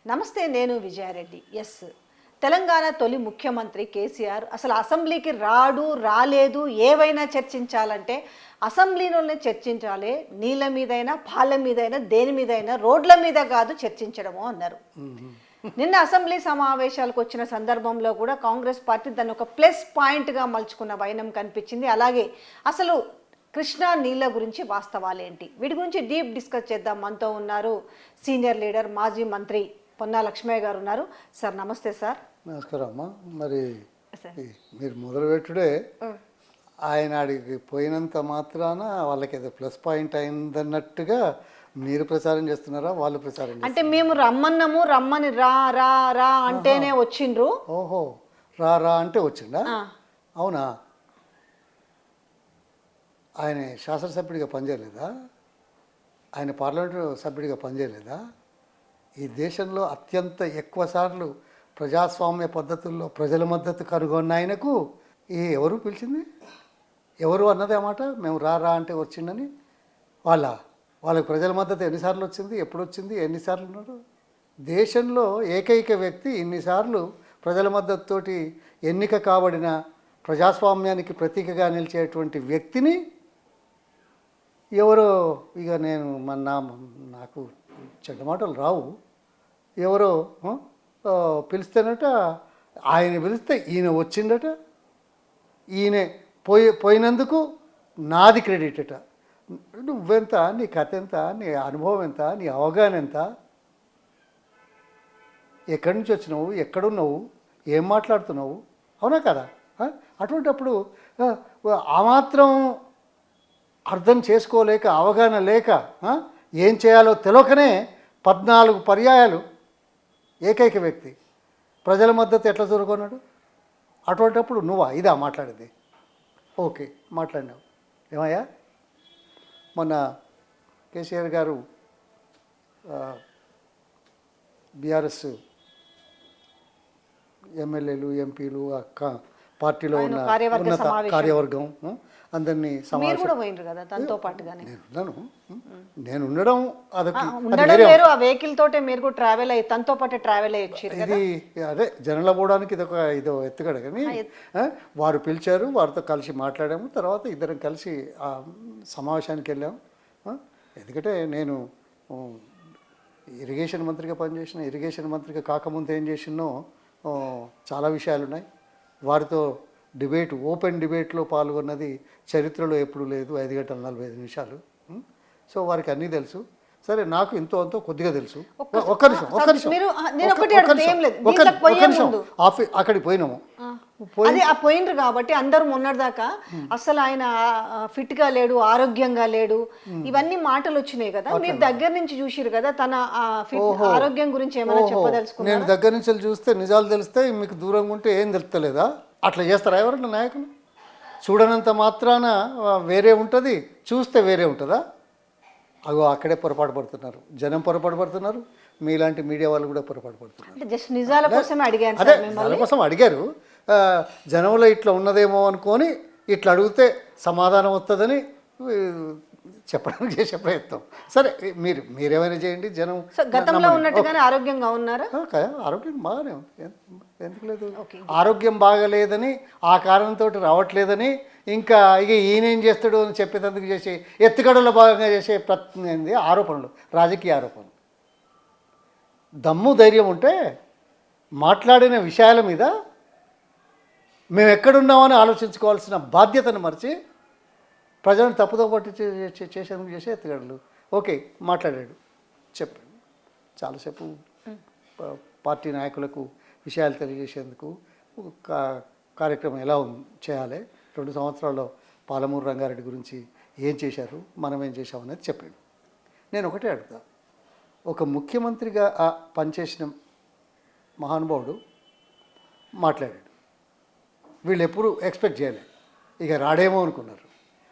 నమస్తే, నేను విజయారెడ్డి. ఎస్, తెలంగాణ తొలి ముఖ్యమంత్రి కేసీఆర్ అసలు అసెంబ్లీకి రాలేదు. ఏవైనా చర్చించాలంటే అసెంబ్లీలోనే చర్చించాలి. నీళ్ళ మీదైనా, పాల మీదైనా, దేని మీదైనా, రోడ్ల మీద కాదు చర్చించడము అన్నారు. నిన్న అసెంబ్లీ సమావేశాలకు వచ్చిన సందర్భంలో కూడా కాంగ్రెస్ పార్టీ దాన్ని ఒక ప్లస్ పాయింట్గా మలుచుకున్న వైనం కనిపించింది. అలాగే అసలు కృష్ణా నీళ్ళ గురించి వాస్తవాలేంటి, వీటి గురించి డీప్ డిస్కస్ చేద్దాం. మనతో ఉన్నారు సీనియర్ లీడర్, మాజీ మంత్రి పొన్నా లక్ష్మయ్య గారు ఉన్నారు. సార్ నమస్తే. సార్ నమస్కారం అమ్మా. మరి మీరు మొదలుపెట్టుడే ఆయన ఆడికి పోయినంత మాత్రాన వాళ్ళకి ఏదో ప్లస్ పాయింట్ అయిందన్నట్టుగా మీరు ప్రచారం చేస్తున్నారా, వాళ్ళు ప్రచారం అంటే మేము రమ్మన్నాము, రమ్మని రా రా రా అంటేనే వచ్చిండ్రు. ఓహో, రా రా అంటే వచ్చిండా? అవునా? ఆయన శాసనసభ్యుడిగా పనిచేయలేదా? ఆయన పార్లమెంటు సభ్యుడిగా పనిచేయలేదా? ఈ దేశంలో అత్యంత ఎక్కువ సార్లు ప్రజాస్వామ్య పద్ధతుల్లో ప్రజల మద్దతు కనుగొన్న ఆయనకు ఎవరు పిలిచింది? ఎవరు అన్నది అన్నమాట మేము రా రా అంటే వచ్చిండని? వాళ్ళకి ప్రజల మద్దతు ఎన్నిసార్లు వచ్చింది, ఎప్పుడు వచ్చింది, ఎన్నిసార్లు ఉన్నారు? దేశంలో ఏకైక వ్యక్తి ఇన్నిసార్లు ప్రజల మద్దతుతోటి ఎన్నిక కాబడిన ప్రజాస్వామ్యానికి ప్రతీకగా నిలిచేటువంటి వ్యక్తిని ఎవరో, ఇక నేను నాకు చెడ్డ మాటలు రావు, ఎవరో పిలిస్తేనట, ఆయన పిలిస్తే ఈయన వచ్చిండట, ఈయన పోయినందుకు నాది క్రెడిట్ అట. నువ్వెంత, నీ కథ ఎంత, నీ అనుభవం ఎంత, నీ అవగాహన ఎంత, ఎక్కడి నుంచి వచ్చినావు, ఎక్కడున్నావు, ఏం మాట్లాడుతున్నావు? అవునా కదా? అటువంటిప్పుడు ఆ మాత్రం అర్థం చేసుకోలేక, అవగాహన లేక, ఏం చేయాలో తెలియకనే 14 పర్యాయాలు ఏకైక వ్యక్తి ప్రజల మద్దతు ఎట్లా దొరుకున్నాడు? అటువంటిప్పుడు నువ్వా ఇదా మాట్లాడింది? ఓకే, మాట్లాడినావు. ఏమయ్యా, మొన్న కేసీఆర్ గారు బీఆర్ఎస్ ఎమ్మెల్యేలు, ఎంపీలు, పార్టీలో ఉన్న ఉన్నత కార్యవర్గం అందరినీ నేను ఉండడం ఆ వెహికల్ తోటే మీరు కూడా ట్రావెల్ అయ్యి తనతో పాటు ట్రావెల్ అయ్యొచ్చు. ఇది అదే జనంలో పోవడానికి ఇదో ఎత్తుగడ. కానీ వారు పిలిచారు, వారితో కలిసి మాట్లాడాము. తర్వాత ఇద్దరం కలిసి ఆ సమావేశానికి వెళ్ళాము. ఎందుకంటే నేను ఇరిగేషన్ మంత్రిగా పనిచేసిన, ఇరిగేషన్ మంత్రిగా కాకముందు ఏం చేసినో చాలా విషయాలు ఉన్నాయి. వారితో ఓపెన్ డిబేట్లో పాల్గొన్నది చరిత్రలో ఎప్పుడూ లేదు. 5 గంటల 45 నిమిషాలు. సో వారికి అన్నీ తెలుసు. సరే, నాకు ఇంతో అంతో కొద్దిగా తెలుసు. ఒక్క నిమిషం అక్కడికి పోయినాము. పోయినరు కాబట్టి అందరూ మొన్నటిదాకా అసలు ఆయన ఫిట్గా లేడు, ఆరోగ్యంగా లేడు, ఇవన్నీ మాటలు వచ్చినాయి కదా. మీరు దగ్గర నుంచి చూసిరు కదా, తన ఆరోగ్యం గురించి ఏమైనా చెప్పదలుచుకున్నారు? నేను దగ్గర నుంచి చూస్తే నిజాలు తెలుస్తాయి, మీకు దూరంగా ఉంటే ఏం తెలుస్తలేదా? అట్లా చేస్తారా ఎవరన్నా నాయకులు? చూడనంత మాత్రాన వేరే ఉంటుంది, చూస్తే వేరే ఉంటుందా? అక్కడే పొరపాటు పడుతున్నారు, జనం పొరపాటు పడుతున్నారు, మీలాంటి మీడియా వాళ్ళు కూడా పొరపాటు పడుతున్నారు. జస్ట్ నిజాల కోసం అడిగాను. అదే నిజాల కోసం అడిగారు. జనంలో ఇట్లా ఉన్నదేమో అనుకొని ఇట్లా అడిగితే సమాధానం వస్తుందని చెప్పడానికి చేసే ప్రయత్నం. సరే, మీరేమైనా చేయండి. జనం గతంలో ఉన్నట్టుగానే ఆరోగ్యంగా ఉన్నారా? ఆరోగ్యం బాగానే ఉంది, ఎందుకు లేదు? ఆరోగ్యం బాగలేదని, ఆ కారణంతో రావట్లేదని, ఇంకా ఈయనేం చేస్తాడు అని చెప్పేందుకు చేసే ఎత్తుగడలో భాగంగా చేసే ఆరోపణలు, రాజకీయ ఆరోపణలు. దమ్ము ధైర్యం ఉంటే మాట్లాడిన విషయాల మీద మేము ఎక్కడున్నామని ఆలోచించుకోవాల్సిన బాధ్యతను మరిచి ప్రజలను తప్పుదో పట్టి చేసేందుకు చేసే ఎత్తుగడలు. ఓకే, మాట్లాడాడు, చెప్పాడు, చాలాసేపు పార్టీ నాయకులకు విషయాలు తెలియజేసేందుకు కార్యక్రమం ఎలా చేయాలి, 2 సంవత్సరాల్లో పాలమూరు రంగారెడ్డి గురించి ఏం చేశారు, మనం ఏం చేశామనేది చెప్పాడు. నేను ఒకటే అడుగుతా, ఒక ముఖ్యమంత్రిగా పనిచేసిన మహానుభావుడు మాట్లాడాడు. వీళ్ళు ఎప్పుడు ఎక్స్పెక్ట్ చేయలేదు, ఇక రాడేమో అనుకున్నారు,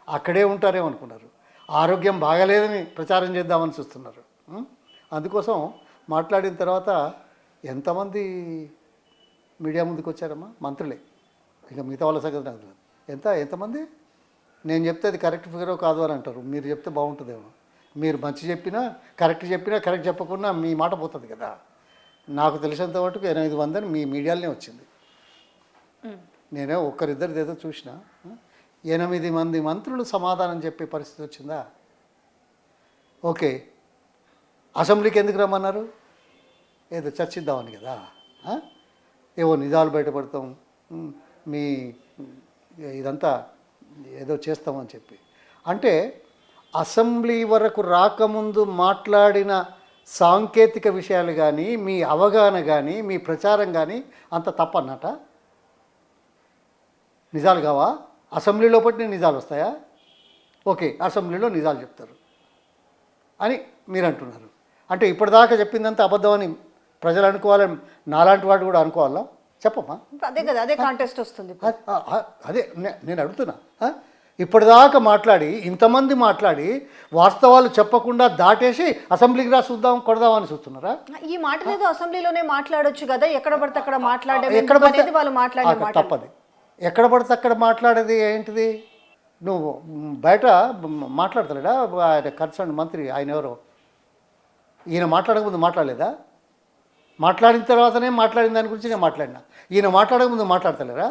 అక్కడే ఉంటారేమో అనుకున్నారు, ఆరోగ్యం బాగాలేదని ప్రచారం చేద్దామని చూస్తున్నారు. అందుకోసం మాట్లాడిన తర్వాత ఎంతమంది మీడియా ముందుకు వచ్చారమ్మా? మంత్రులే, ఇక మిగతా వాళ్ళ సంగతి నాకు తెలియదు. ఎంతమంది? నేను చెప్తే అది కరెక్ట్ ఫిగరో కాదు అని అంటారు, మీరు చెప్తే బాగుంటుందేమో. మీరు మంచి చెప్పినా, కరెక్ట్ చెప్పినా, కరెక్ట్ చెప్పకున్నా మీ మాట పోతుంది కదా. నాకు తెలిసినంత మటుకు 8 మంది మీ మీడియాలోనే వచ్చింది. నేనే ఒక్కరిద్దరిది ఏదో చూసిన. 8 మంది మంత్రులు సమాధానం చెప్పే పరిస్థితి వచ్చిందా? ఓకే, అసెంబ్లీకి ఎందుకు రమ్మన్నారు? ఏదో చర్చిద్దామని కదా. ఏవో నిజాలు బయటపడతాం, మీ ఇదంతా ఏదో చేస్తామని చెప్పి. అంటే అసెంబ్లీ వరకు రాకముందు మాట్లాడిన సాంకేతిక విషయాలు కానీ, మీ అవగాహన కానీ, మీ ప్రచారం కానీ అంత తప్పన్నట. నిజాలు కావా? అసెంబ్లీ లోపటి నిజాలు వస్తాయా? ఓకే, అసెంబ్లీలో నిజాలు చెప్తారు అని మీరు అంటున్నారు. అంటే ఇప్పటిదాకా చెప్పిందంతా అబద్ధం అని ప్రజలు అనుకోవాలని నాలాంటి వాడు కూడా అనుకోవాలా? చెప్పమ్మా. అదే కదా, అదే కాంటెస్ట్ వస్తుంది. అదే నేను అడుగుతున్నా. ఇప్పటిదాకా మాట్లాడి ఇంతమంది మాట్లాడి వాస్తవాలు చెప్పకుండా దాటేసి అసెంబ్లీకి రా చూద్దాం కొడదామని చూస్తున్నారా? ఈ మాట ఏదో అసెంబ్లీలోనే మాట్లాడొచ్చు కదా, ఎక్కడ పడితే అక్కడ ఎక్కడ మాట్లాడేది వాళ్ళు మాట్లాడే తప్పది. ఎక్కడ పడితే అక్కడ మాట్లాడేది ఏంటిది? నువ్వు బయట మాట్లాడతాడా ఆయన కన్సర్న్ మంత్రి, ఆయన ఎవరో, ఈయన మాట్లాడకముందు మాట్లాడలేదా? మాట్లాడిన తర్వాతనే మాట్లాడిన దాని గురించి నేను మాట్లాడినా. ఈయన మాట్లాడకముందు మాట్లాడతలేరా?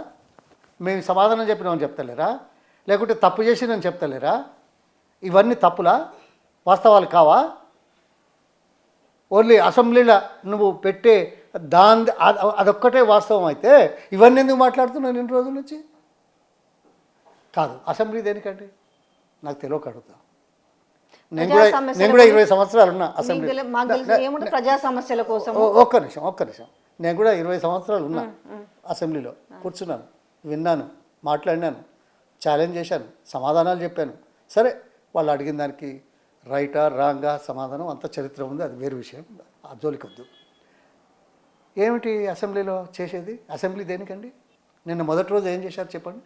మేము సమాధానం చెప్పినామని చెప్తలేరా? లేకుంటే తప్పు చేసి నేను చెప్తలేరా? ఇవన్నీ తప్పులా? వాస్తవాలు కావా? ఓన్లీ అసెంబ్లీలో నువ్వు పెట్టే అదొక్కటే వాస్తవం అయితే ఇవన్నీ ఎందుకు మాట్లాడుతున్నాను 2 రోజుల నుంచి? కాదు, అసెంబ్లీ దేనికండి నాకు తెలియక అడుగుతా. నేను కూడా 20 సంవత్సరాలు ఉన్నా అసెంబ్లీ. ప్రజా సమస్యల కోసం. ఒక్క నిమిషం. నేను కూడా 20 సంవత్సరాలు ఉన్నా అసెంబ్లీలో, కూర్చున్నాను, విన్నాను, మాట్లాడినాను, ఛాలెంజ్ చేశాను, సమాధానాలు చెప్పాను. సరే, వాళ్ళు అడిగిన దానికి రైటా రాంగా సమాధానం అంత చరిత్ర ఉంది, అది వేరు విషయం, ఆ జోలికొద్దు. ఏమిటి అసెంబ్లీలో చేసేది? అసెంబ్లీ దేనికండి? నిన్న మొదటి రోజు ఏం చేశారు చెప్పండి?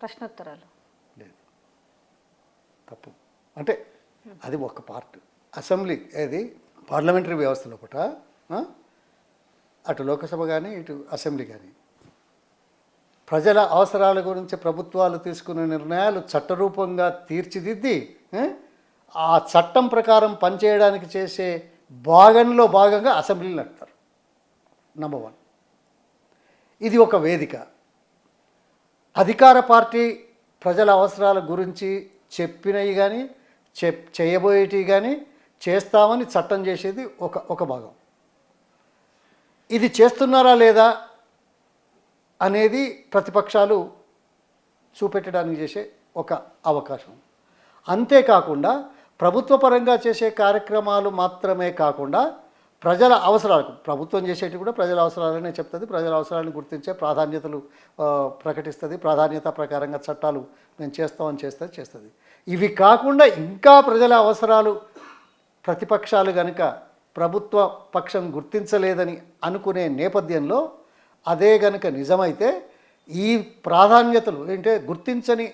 ప్రశ్నోత్తరాలు. లేదు, తప్పు. అంటే అది ఒక పార్ట్. అసెంబ్లీ ఏది పార్లమెంటరీ వ్యవస్థ లోపల, అటు లోకసభ కానీ ఇటు అసెంబ్లీ కానీ ప్రజల అవసరాల గురించి ప్రభుత్వాలు తీసుకునే నిర్ణయాలు చట్టరూపంగా తీర్చిదిద్ది ఆ చట్టం ప్రకారం పనిచేయడానికి చేసే భాగంగా అసెంబ్లీలు నడుపుతారు. నంబర్ 1. ఇది ఒక వేదిక. అధికార పార్టీ ప్రజల అవసరాల గురించి చెప్పినవి కానీ చేయబోయేటివి కానీ చేస్తామని చట్టం చేసేది ఒక భాగం. ఇది చేస్తున్నారా లేదా అనేది ప్రతిపక్షాలు చూపెట్టడానికి చేసే ఒక అవకాశం. అంతేకాకుండా ప్రభుత్వ పరంగా చేసే కార్యక్రమాలు మాత్రమే కాకుండా ప్రజల అవసరాలకు, ప్రభుత్వం చేసేటి కూడా ప్రజల అవసరాలనే చెప్తుంది, ప్రజల అవసరాలను గుర్తించే ప్రాధాన్యతలు ప్రకటిస్తుంది, ప్రాధాన్యత ప్రకారంగా చట్టాలు మేము చేస్తామని చేస్తుంది. ఇవి కాకుండా ఇంకా ప్రజల అవసరాలు ప్రతిపక్షాలు కనుక ప్రభుత్వ పక్షం గుర్తించలేదని అనుకునే నేపథ్యంలో అదే కనుక నిజమైతే ఈ ప్రాధాన్యతలు ఏంటంటే గుర్తించని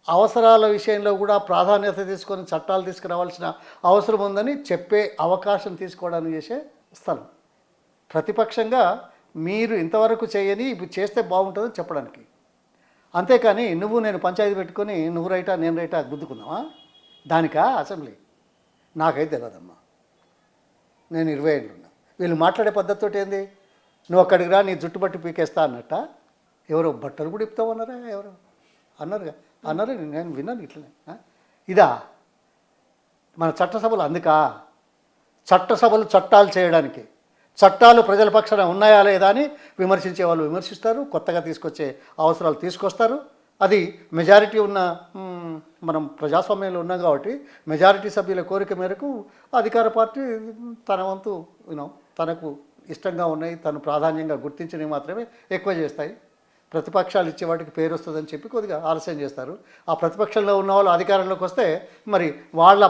అవసరాల విషయంలో కూడా ప్రాధాన్యత తీసుకొని చట్టాలు తీసుకురావాల్సిన అవసరం ఉందని చెప్పే అవకాశం తీసుకోవడానికి చేసే స్థలం. ప్రతిపక్షంగా మీరు ఇంతవరకు చేయని ఇప్పుడు చేస్తే బాగుంటుందని చెప్పడానికి. అంతేకాని నువ్వు నేను పంచాయతీ పెట్టుకొని నువ్వు రైటా నేను రైటా గుద్దుకుందామా? దానికా అసెంబ్లీ? నాకైతే తెలియదమ్మా. నేను 20 ఏళ్ళు ఉన్నా. వీళ్ళు మాట్లాడే పద్ధతితో ఏంది? నువ్వు అక్కడికి రా, నీ జుట్టు బట్టి పీకేస్తా అన్నట్ట. ఎవరో బట్టలు కూడా ఇప్పుతామన్నారా? ఎవరో అన్నారు, నేను విన్నాను ఇట్లనే. ఇదా మన చట్టసభలు? అందుకా చట్టసభలు చట్టాలు చేయడానికి, చట్టాలు ప్రజల పక్షాన ఉన్నాయా లేదా అని విమర్శించే వాళ్ళు విమర్శిస్తారు, కొత్తగా తీసుకొచ్చే అవసరాలు తీసుకొస్తారు. అది మెజారిటీ ఉన్న, మనం ప్రజాస్వామ్యంలో ఉన్నాం కాబట్టి మెజారిటీ సభ్యుల కోరిక మేరకు అధికార పార్టీ తన వంతు తనకు ఇష్టంగా ఉన్నాయి, తను ప్రాధాన్యంగా గుర్తించినవి మాత్రమే ఎక్కువ చేస్తాయి. ప్రతిపక్షాలు ఇచ్చే వాటికి పేరు వస్తుందని చెప్పి కొద్దిగా ఆలస్యం చేస్తారు. ఆ ప్రతిపక్షంలో ఉన్న వాళ్ళు అధికారంలోకి వస్తే మరి వాళ్ళ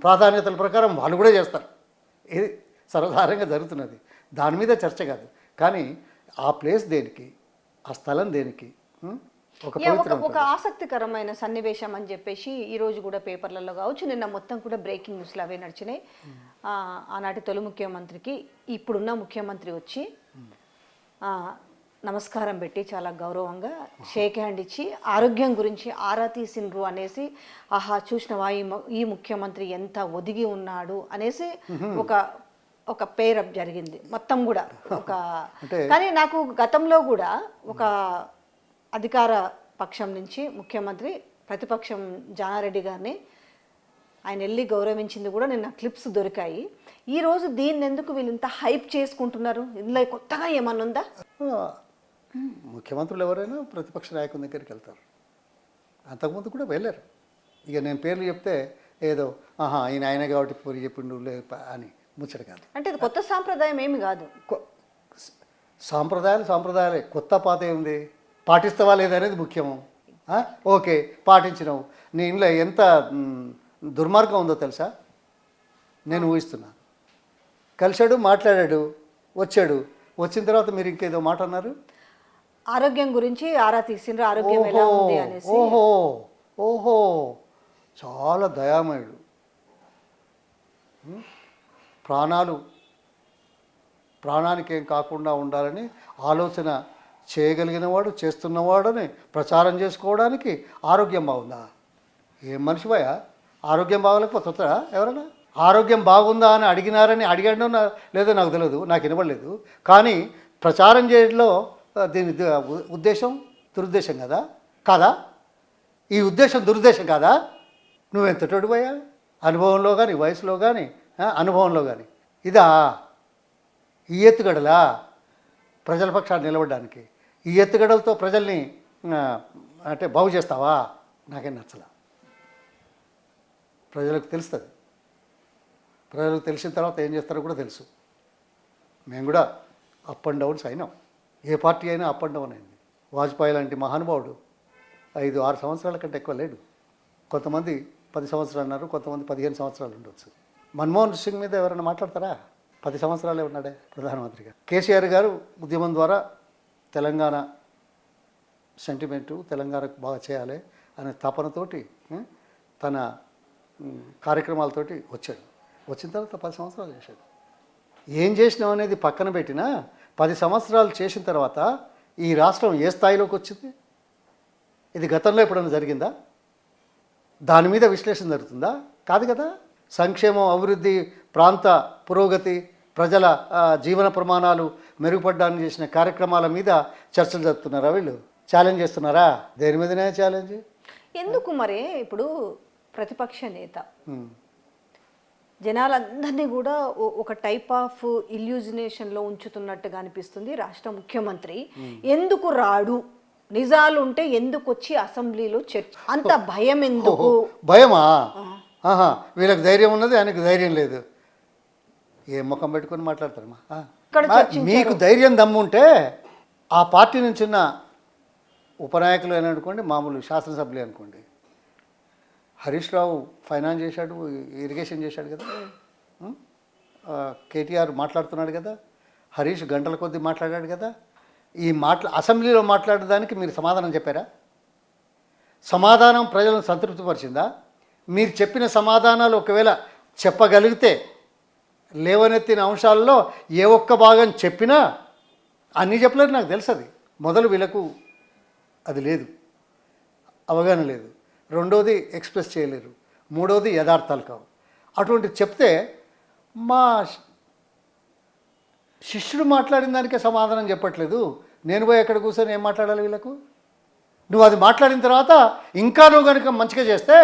ప్రాధాన్యతల ప్రకారం వాళ్ళు కూడా చేస్తారు. ఇది సర్వసాధారణంగా జరుగుతున్నది. దాని మీద చర్చ కాదు. కానీ ఆ ప్లేస్ దేనికి, ఆ స్థలం దేనికి? ఒక ఆసక్తికరమైన సన్నివేశం అని చెప్పేసి ఈరోజు కూడా పేపర్లలో కావచ్చు, నిన్న మొత్తం కూడా బ్రేకింగ్ న్యూస్లు అవే నడిచినాయి. ఆనాటి తొలి ముఖ్యమంత్రికి ఇప్పుడున్న ముఖ్యమంత్రి వచ్చి నమస్కారం పెట్టి చాలా గౌరవంగా షేక్ హ్యాండ్ ఇచ్చి ఆరోగ్యం గురించి ఆరా తీసిండ్రు అనేసి, ఆహా చూసినవా ఈ ముఖ్యమంత్రి ఎంత ఒదిగి ఉన్నాడు అనేసి ఒక ఒక పేరప్ జరిగింది మొత్తం కూడా ఒక కానీ నాకు గతంలో కూడా ఒక అధికార పక్షం నుంచి ముఖ్యమంత్రి ప్రతిపక్షం జానారెడ్డి గారిని ఆయన వెళ్ళి గౌరవించింది కూడా నిన్న క్లిప్స్ దొరికాయి. ఈరోజు దీన్ని ఎందుకు వీళ్ళు ఇంత హైప్ చేసుకుంటున్నారు? ఇందులో కొత్తగా ఏమన్నా ఉందా? ముఖ్యమంత్రులు ఎవరైనా ప్రతిపక్ష నాయకుని దగ్గరికి వెళ్తారు. అంతకుముందు కూడా వెళ్ళారు. ఇక నేను పేర్లు చెప్తే ఏదో ఆయన కాబట్టి పోయి చెప్పిండు అని ముచ్చట కాదు. అంటే ఇది కొత్త సాంప్రదాయం ఏమి కాదు. సాంప్రదాయాలే, కొత్త పాత ఏముంది, పాటిస్తావా లేదనేది ముఖ్యము. ఓకే పాటించినావు, నీ ఇంట్లో ఎంత దుర్మార్గం ఉందో తెలుసా? నేను ఊహిస్తున్నా. కలిశాడు, మాట్లాడాడు, వచ్చాడు. వచ్చిన తర్వాత మీరు ఇంకేదో మాట అన్నారు, ఆరోగ్యం గురించి ఆరా తీసిండ్రు, ఆరోగ్యం ఎలా ఉంది అనేసి. ఓహో చాలా దయామయుడు. ప్రాణానికి ఏం కాకుండా ఉండాలని ఆలోచన చేయగలిగినవాడు, చేస్తున్నవాడని ప్రచారం చేసుకోవడానికి ఆరోగ్యం బాగుందా? ఏం మనిషివయా? ఆరోగ్యం బాగోలేకపోతుందా? ఎవరైనా ఆరోగ్యం బాగుందా అని అడిగాడో లేదో నాకు తెలియదు, నాకు వినబడలేదు. కానీ ప్రచారం చేయడంలో దీని ఉద్దేశం దురుద్దేశం కదా కాదా? ఈ ఉద్దేశం దురుద్దేశం కాదా? నువ్వెంతటోడు పోయా అనుభవంలో కానీ, వయసులో కానీ, అనుభవంలో కానీ. ఇదా ఈ ఎత్తుగడలా ప్రజల పక్షాన్ని నిలబడడానికి? ఈ ఎత్తుగడలతో ప్రజల్ని అంటే బాగు చేస్తావా? నాకేం నచ్చలా. ప్రజలకు తెలుస్తుంది. ప్రజలకు తెలిసిన తర్వాత ఏం చేస్తారో కూడా తెలుసు. మేము కూడా అప్ అండ్ డౌన్స్ అయినాం. ఏ పార్టీ అయినా అప్ అండ్ డౌన్ అయింది. వాజ్పేయి లాంటి మహానుభావుడు 5-6 సంవత్సరాల కంటే ఎక్కువ లేడు. కొంతమంది 10 సంవత్సరాలు అన్నారు, కొంతమంది 15 సంవత్సరాలు ఉండొచ్చు. మన్మోహన్ సింగ్ మీద ఎవరైనా మాట్లాడతారా? 10 సంవత్సరాలే ఉన్నాడే ప్రధానమంత్రిగా. కేసీఆర్ గారు ఉద్యమం ద్వారా తెలంగాణ సెంటిమెంటు, తెలంగాణకు బాగా చేయాలి అనే తపనతోటి తన కార్యక్రమాలతోటి వచ్చాడు. వచ్చిన తర్వాత 10 సంవత్సరాలు చేశాడు. ఏం చేసినాం అనేది పక్కన పెట్టినా 10 సంవత్సరాలు చేసిన తర్వాత ఈ రాష్ట్రం ఏ స్థాయిలోకి వచ్చింది? ఇది గతంలో ఎప్పుడైనా జరిగిందా? దాని మీద విశ్లేషణ జరుగుతుందా? కాదు కదా. సంక్షేమం, అభివృద్ధి, ప్రాంత పురోగతి, ప్రజల జీవన ప్రమాణాలు మెరుగుపడడానికి చేసిన కార్యక్రమాల మీద చర్చలు జరుపుతున్నారా? వీళ్ళు ఛాలెంజ్ చేస్తున్నారా? దేని మీదనే ఛాలెంజ్? ఎందుకు మరి? ఇప్పుడు ప్రతిపక్ష నేత జనాలందరినీ కూడా ఒక టైప్ ఆఫ్ ఇల్యూజినేషన్లో ఉంచుతున్నట్టుగా అనిపిస్తుంది. రాష్ట్ర ముఖ్యమంత్రి ఎందుకు రాడు? నిజాలు ఉంటే ఎందుకు వచ్చి అసెంబ్లీలో చర్చ? అంత భయం ఎందుకు? భయమా? వీళ్ళకి ధైర్యం ఉన్నది, ఆయనకు ధైర్యం లేదు. ఏ ముఖం పెట్టుకొని మాట్లాడతారమ్మా? మీకు ధైర్యం దమ్ముంటే ఆ పార్టీ నుంచి ఉన్న ఉపనాయకులు అని అనుకోండి, మామూలు శాసనసభ్యులు అనుకోండి. హరీష్ రావు ఫైనాన్స్ చేశాడు, ఇరిగేషన్ చేశాడు కదా. కేటీఆర్ మాట్లాడుతున్నాడు కదా. హరీష్ గంటల కొద్దీ మాట్లాడాడు కదా. ఈ అసెంబ్లీలో మాట్లాడడానికి మీరు సమాధానం చెప్పారా? సమాధానం ప్రజలను సంతృప్తిపరిచిందా? మీరు చెప్పిన సమాధానాలు ఒకవేళ చెప్పగలిగితే లేవనెత్తిన అంశాల్లో ఏ ఒక్క భాగం చెప్పినా అన్నీ చెప్పలేదు, నాకు తెలుసు. అది మొదలు వీళ్ళకు అది లేదు, అవగాహన లేదు. రెండోది ఎక్స్ప్రెస్ చేయలేరు. మూడోది యథార్థాలు కావు. అటువంటి చెప్తే మా శిష్యుడు మాట్లాడిన దానికే సమాధానం చెప్పట్లేదు, నేను పోయి ఎక్కడ కూర్చొని ఏం మాట్లాడాలి వీళ్ళకు? నువ్వు అది మాట్లాడిన తర్వాత ఇంకా నువ్వు కనుక మంచిగా చేస్తే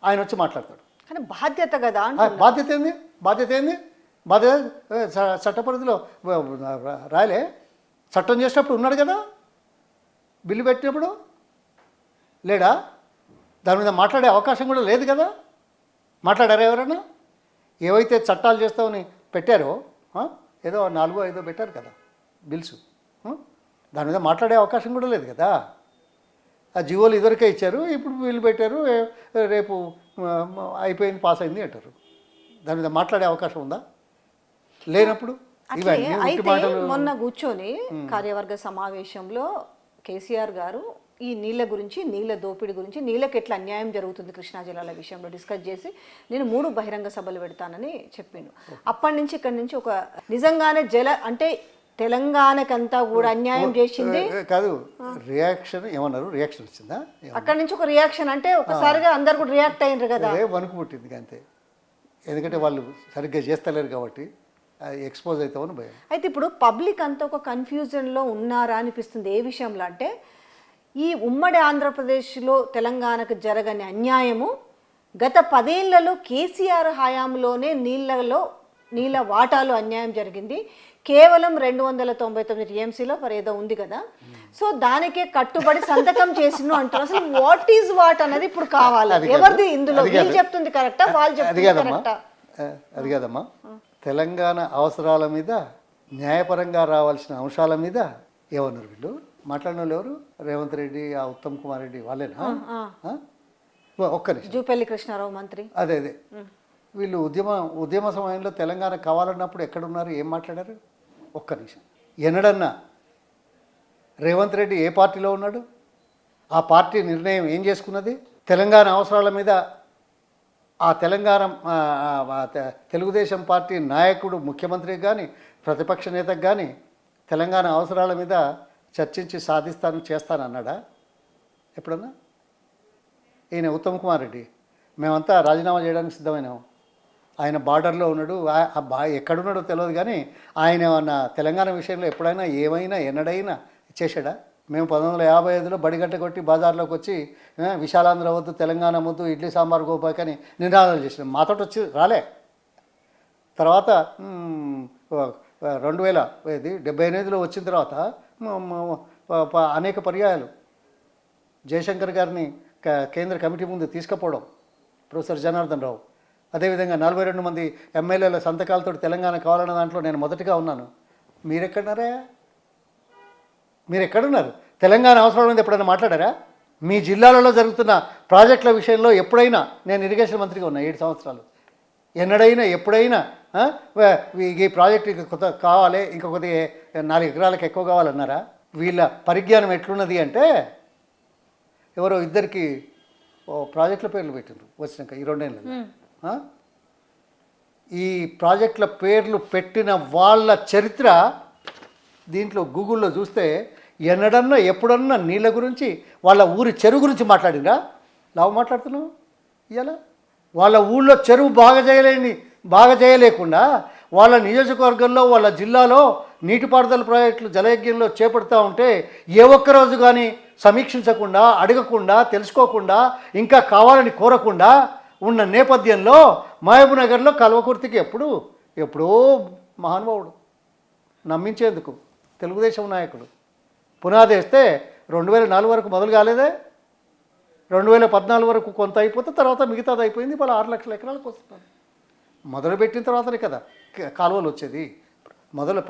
ఆయన వచ్చి మాట్లాడతాడు. కానీ బాధ్యత కదా. బాధ్యత ఏంది? చట్ట పరిధిలో రాయలే. చట్టం చేసినప్పుడు ఉన్నాడు కదా, బిల్లు పెట్టినప్పుడు లేడా? దాని మీద మాట్లాడే అవకాశం కూడా లేదు కదా. మాట్లాడారా ఎవరైనా? ఏవైతే చట్టాలు చేస్తామని పెట్టారో ఏదో 4-5 పెట్టారు కదా బిల్స్, దాని మీద మాట్లాడే అవకాశం కూడా లేదు కదా. ఆ జీవోలు ఇదివరకే ఇచ్చారు, ఇప్పుడు బిల్లు పెట్టారు, రేపు అయిపోయింది, పాస్ అయింది అంటారు. దాని మీద మాట్లాడే అవకాశం ఉందా? లేనప్పుడు మొన్న కూర్చొని కార్యవర్గ సమావేశంలో కేసీఆర్ గారు ఈ నీళ్ళ గురించి, నీళ్ళ దోపిడీ గురించి, నీళ్ళకి ఎట్లా అన్యాయం జరుగుతుంది కృష్ణా జిల్లాల విషయంలో డిస్కస్ చేసి నేను 3 బహిరంగ సభలు పెడతానని చెప్పిండు. అప్పటి నుంచి ఇక్కడి నుంచి ఒక నిజంగానే అంటే తెలంగాణకంతా కూడా అన్యాయం చేసింది కాదు. రియాక్షన్ ఏమన్నారు? రియాక్షన్ వచ్చిందా? అక్కడి నుంచి ఒక రియాక్షన్ అంటే ఒకసారిగా అందరు కూడా రియాక్ట్ అయ్యారు కదా. వణుకు పుట్టింది అంతే. ఎందుకంటే వాళ్ళు సరిగ్గా చేస్తలేరు కాబట్టి ఎక్స్పోజ్ అవుతామని భయం. అయితే ఇప్పుడు పబ్లిక్ అంతా ఒక కన్ఫ్యూజన్లో ఉన్నారా అనిపిస్తుంది. ఏ విషయంలో అంటే ఈ ఉమ్మడి ఆంధ్రప్రదేశ్లో తెలంగాణకు జరగని అన్యాయము గత 10 ఏళ్లలో కేసీఆర్ హయాంలోనే నీళ్ళ వాటాలో అన్యాయం జరిగింది. కేవలం 299 టీఎంసీలో ఏదో ఉంది కదా, సో దానికే కట్టుబడి సంతకం చేసిను అంటారు. అసలు వాట్ ఈజ్ వాట్ అన్నది ఇప్పుడు కావాలి. ఎవరిది ఇందులో? వీళ్ళు చెప్తుంది కరెక్టా, వాళ్ళు చెప్తుంది కరెక్టా? అది కాదమ్మా, తెలంగాణ అవసరాల మీద న్యాయపరంగా రావాల్సిన అంశాల మీద ఏమన్నారు వీళ్ళు? మాట్లాడిన వాళ్ళు ఎవరు? రేవంత్ రెడ్డి, ఆ ఉత్తమ్ కుమార్ రెడ్డి వాళ్ళేనా? ఒక్క నిమిషం. జూపల్లి కృష్ణారావు మంత్రి. అదే వీళ్ళు ఉద్యమ సమయంలో తెలంగాణ కావాలన్నప్పుడు ఎక్కడున్నారు, ఏం మాట్లాడారు? ఒక్క నిమిషం. ఎన్నడన్నా రేవంత్ రెడ్డి ఏ పార్టీలో ఉన్నాడు? ఆ పార్టీ నిర్ణయం ఏం చేసుకున్నది? తెలంగాణ అవసరాల మీద ఆ తెలుగుదేశం పార్టీ నాయకుడు ముఖ్యమంత్రికి కానీ ప్రతిపక్ష నేతకు కానీ తెలంగాణ అవసరాల మీద చర్చించి చేస్తాను అన్నాడా ఎప్పుడన్నా? ఈయన ఉత్తమ్ కుమార్ రెడ్డి, మేమంతా రాజీనామా చేయడానికి సిద్ధమైనాం. ఆయన బార్డర్లో ఉన్నాడు, ఎక్కడున్నాడో తెలియదు, కానీ ఆయన ఉన్న తెలంగాణ విషయంలో ఎప్పుడైనా ఎన్నడైనా చేశాడా? మేము 1955లో బడిగట్ట కొట్టి బజార్లోకి వచ్చి విశాలాంధ్ర వద్దు, తెలంగాణ వద్దు, ఇడ్లీ సాంబార్ గోపాక్ అని నినాదాలు చేసినాం. మాతో వచ్చి రాలే. తర్వాత 1978లో వచ్చిన తర్వాత అనేక పర్యాయాలు జయశంకర్ గారిని కేంద్ర కమిటీ ముందు తీసుకుపోవడం, ప్రొఫెసర్ జనార్దన్ రావు, అదేవిధంగా 42 మంది ఎమ్మెల్యేల సంతకాలతో తెలంగాణ కావాలన్న దాంట్లో నేను మొదటిగా ఉన్నాను. మీరెక్కడున్నారు? తెలంగాణ అవసరం ఉంది ఎప్పుడైనా మాట్లాడారా? మీ జిల్లాలలో జరుగుతున్న ప్రాజెక్టుల విషయంలో ఎప్పుడైనా, నేను ఇరిగేషన్ మంత్రిగా ఉన్నా 7 సంవత్సరాలు, ఎప్పుడైనా ఈ ప్రాజెక్టు కొత్త కావాలి, ఇంకొకటి 4 ఎకరాలకు ఎక్కువ కావాలన్నారా? వీళ్ళ పరిజ్ఞానం ఎట్లున్నది అంటే, ఎవరో ఇద్దరికి ప్రాజెక్టుల పేర్లు పెట్టిండ్రు వచ్చినాక ఈ 2 ఏళ్ళలో. ఈ ప్రాజెక్టుల పేర్లు పెట్టిన వాళ్ళ చరిత్ర దీంట్లో గూగుల్లో చూస్తే ఎప్పుడన్నా నీళ్ళ గురించి, వాళ్ళ ఊరి చెరువు గురించి మాట్లాడినా మాట్లాడుతున్నావు ఇలా. వాళ్ళ ఊళ్ళో చెరువు బాగా చేయలేకుండా వాళ్ళ నియోజకవర్గంలో, వాళ్ళ జిల్లాలో నీటిపారుదల ప్రాజెక్టులు జలయజ్ఞంలో చేపడుతూ ఉంటే ఏ ఒక్కరోజు కానీ సమీక్షించకుండా, అడగకుండా, తెలుసుకోకుండా, ఇంకా కావాలని కోరకుండా ఉన్న నేపథ్యంలో మహబూబ్నగర్లో కల్వకుర్తికి ఎప్పుడో మహానుభావుడు నమ్మించేందుకు తెలుగుదేశం నాయకుడు పునాది వేస్తే 2004 వరకు మొదలు కాలేదే, 2014 వరకు కొంత అయిపోతే తర్వాత మిగతాది అయిపోయింది. ఇప్పుడు 6 లక్షల ఎకరాలకు వస్తుంది. మొదలుపెట్టిన తర్వాతనే కదా కాలువలు వచ్చేది. మొదలు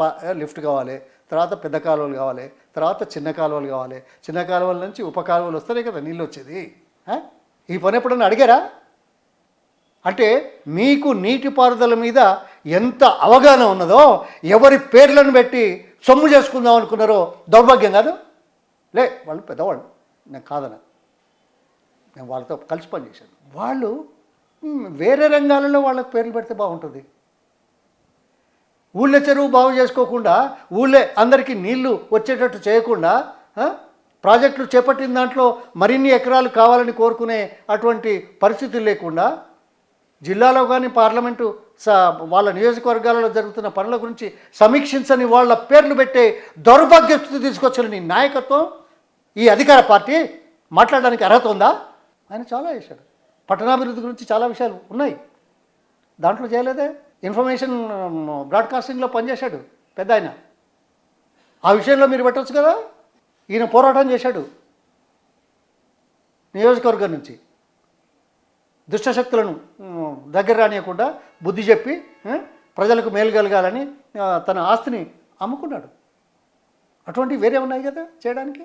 లిఫ్ట్ కావాలి, తర్వాత పెద్ద కాలువలు కావాలి, తర్వాత చిన్న కాలువలు కావాలి, చిన్న కాలువల నుంచి ఉప కాలువలు వస్తేనే కదా నీళ్ళు వచ్చేది. ఈ పని ఎప్పుడన్నా అడిగారా? అంటే మీకు నీటిపారుదల మీద ఎంత అవగాహన ఉన్నదో, ఎవరి పేర్లను పెట్టి సొమ్ము చేసుకుందాం అనుకున్నారో దౌర్భాగ్యం కాదు? వాళ్ళు పెద్దవాళ్ళు, నేను కాదన, నేను వాళ్ళతో కలిసి పనిచేశాను. వాళ్ళు వేరే రంగాలలో వాళ్ళకి పేర్లు పెడితే బాగుంటుంది. ఊళ్ళో చెరువు బాగు చేసుకోకుండా, ఊళ్ళో అందరికీ నీళ్లు వచ్చేటట్టు చేయకుండా, ప్రాజెక్టులు చేపట్టిన దాంట్లో మరిన్ని ఎకరాలు కావాలని కోరుకునే అటువంటి పరిస్థితులు లేకుండా, జిల్లాలో కానీ పార్లమెంటు వాళ్ళ నియోజకవర్గాలలో జరుగుతున్న పనుల గురించి సమీక్షించని వాళ్ళ పేర్లు పెట్టే దౌర్భాగ్య స్థితి తీసుకొచ్చిన నీ నాయకత్వం, ఈ అధికార పార్టీ మాట్లాడడానికి అర్హత ఉందా? ఆయన చాలా చేశాడు. పట్టణాభివృద్ధి గురించి చాలా విషయాలు ఉన్నాయి, దాంట్లో చేయలేదే. ఇన్ఫర్మేషన్ బ్రాడ్కాస్టింగ్లో పనిచేశాడు పెద్ద ఆయన, ఆ విషయంలో మీరు పెట్టవచ్చు కదా. ఈయన పోరాటం చేశాడు నియోజకవర్గం నుంచి, దుష్టశక్తులను దగ్గర రానియకుండా బుద్ధి చెప్పి ప్రజలకు మేలు కలగాలని తన ఆస్తిని అమ్ముకున్నాడు. అటువంటివి వేరే ఉన్నాయి కదా చేయడానికి.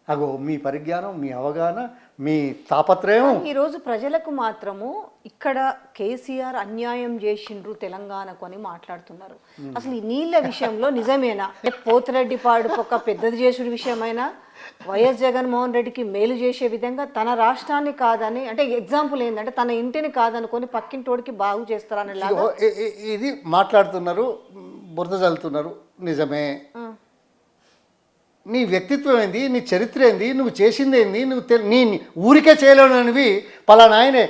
అగో మీ పరిజ్ఞానం, మీ అవగాహన, మీ తాపత్రయం. ఈరోజు ప్రజలకు మాత్రము ఇక్కడ కేసీఆర్ అన్యాయం చేసిండ్రు తెలంగాణకు అని మాట్లాడుతున్నారు. అసలు ఈ నీళ్ళ విషయంలో నిజమేనా? పోతిరెడ్డిపాడు ఒక పెద్దది చేసుడు విషయమైనా, వైఎస్ జగన్మోహన్ రెడ్డికి మేలు చేసే విధంగా తన రాష్ట్రాన్ని కాదని, అంటే ఎగ్జాంపుల్ ఏంటంటే తన ఇంటిని కాదనుకొని పక్కింటోడికి బాగు చేస్తారని ఇది మాట్లాడుతున్నారు, బురద చల్లుతున్నారు. నిజమే. నీ వ్యక్తిత్వం ఏంది, నీ చరిత్ర ఏంది, నువ్వు చేసిందేంది, నీ ఊరికే చేయలేనివి పలానా ఆయనే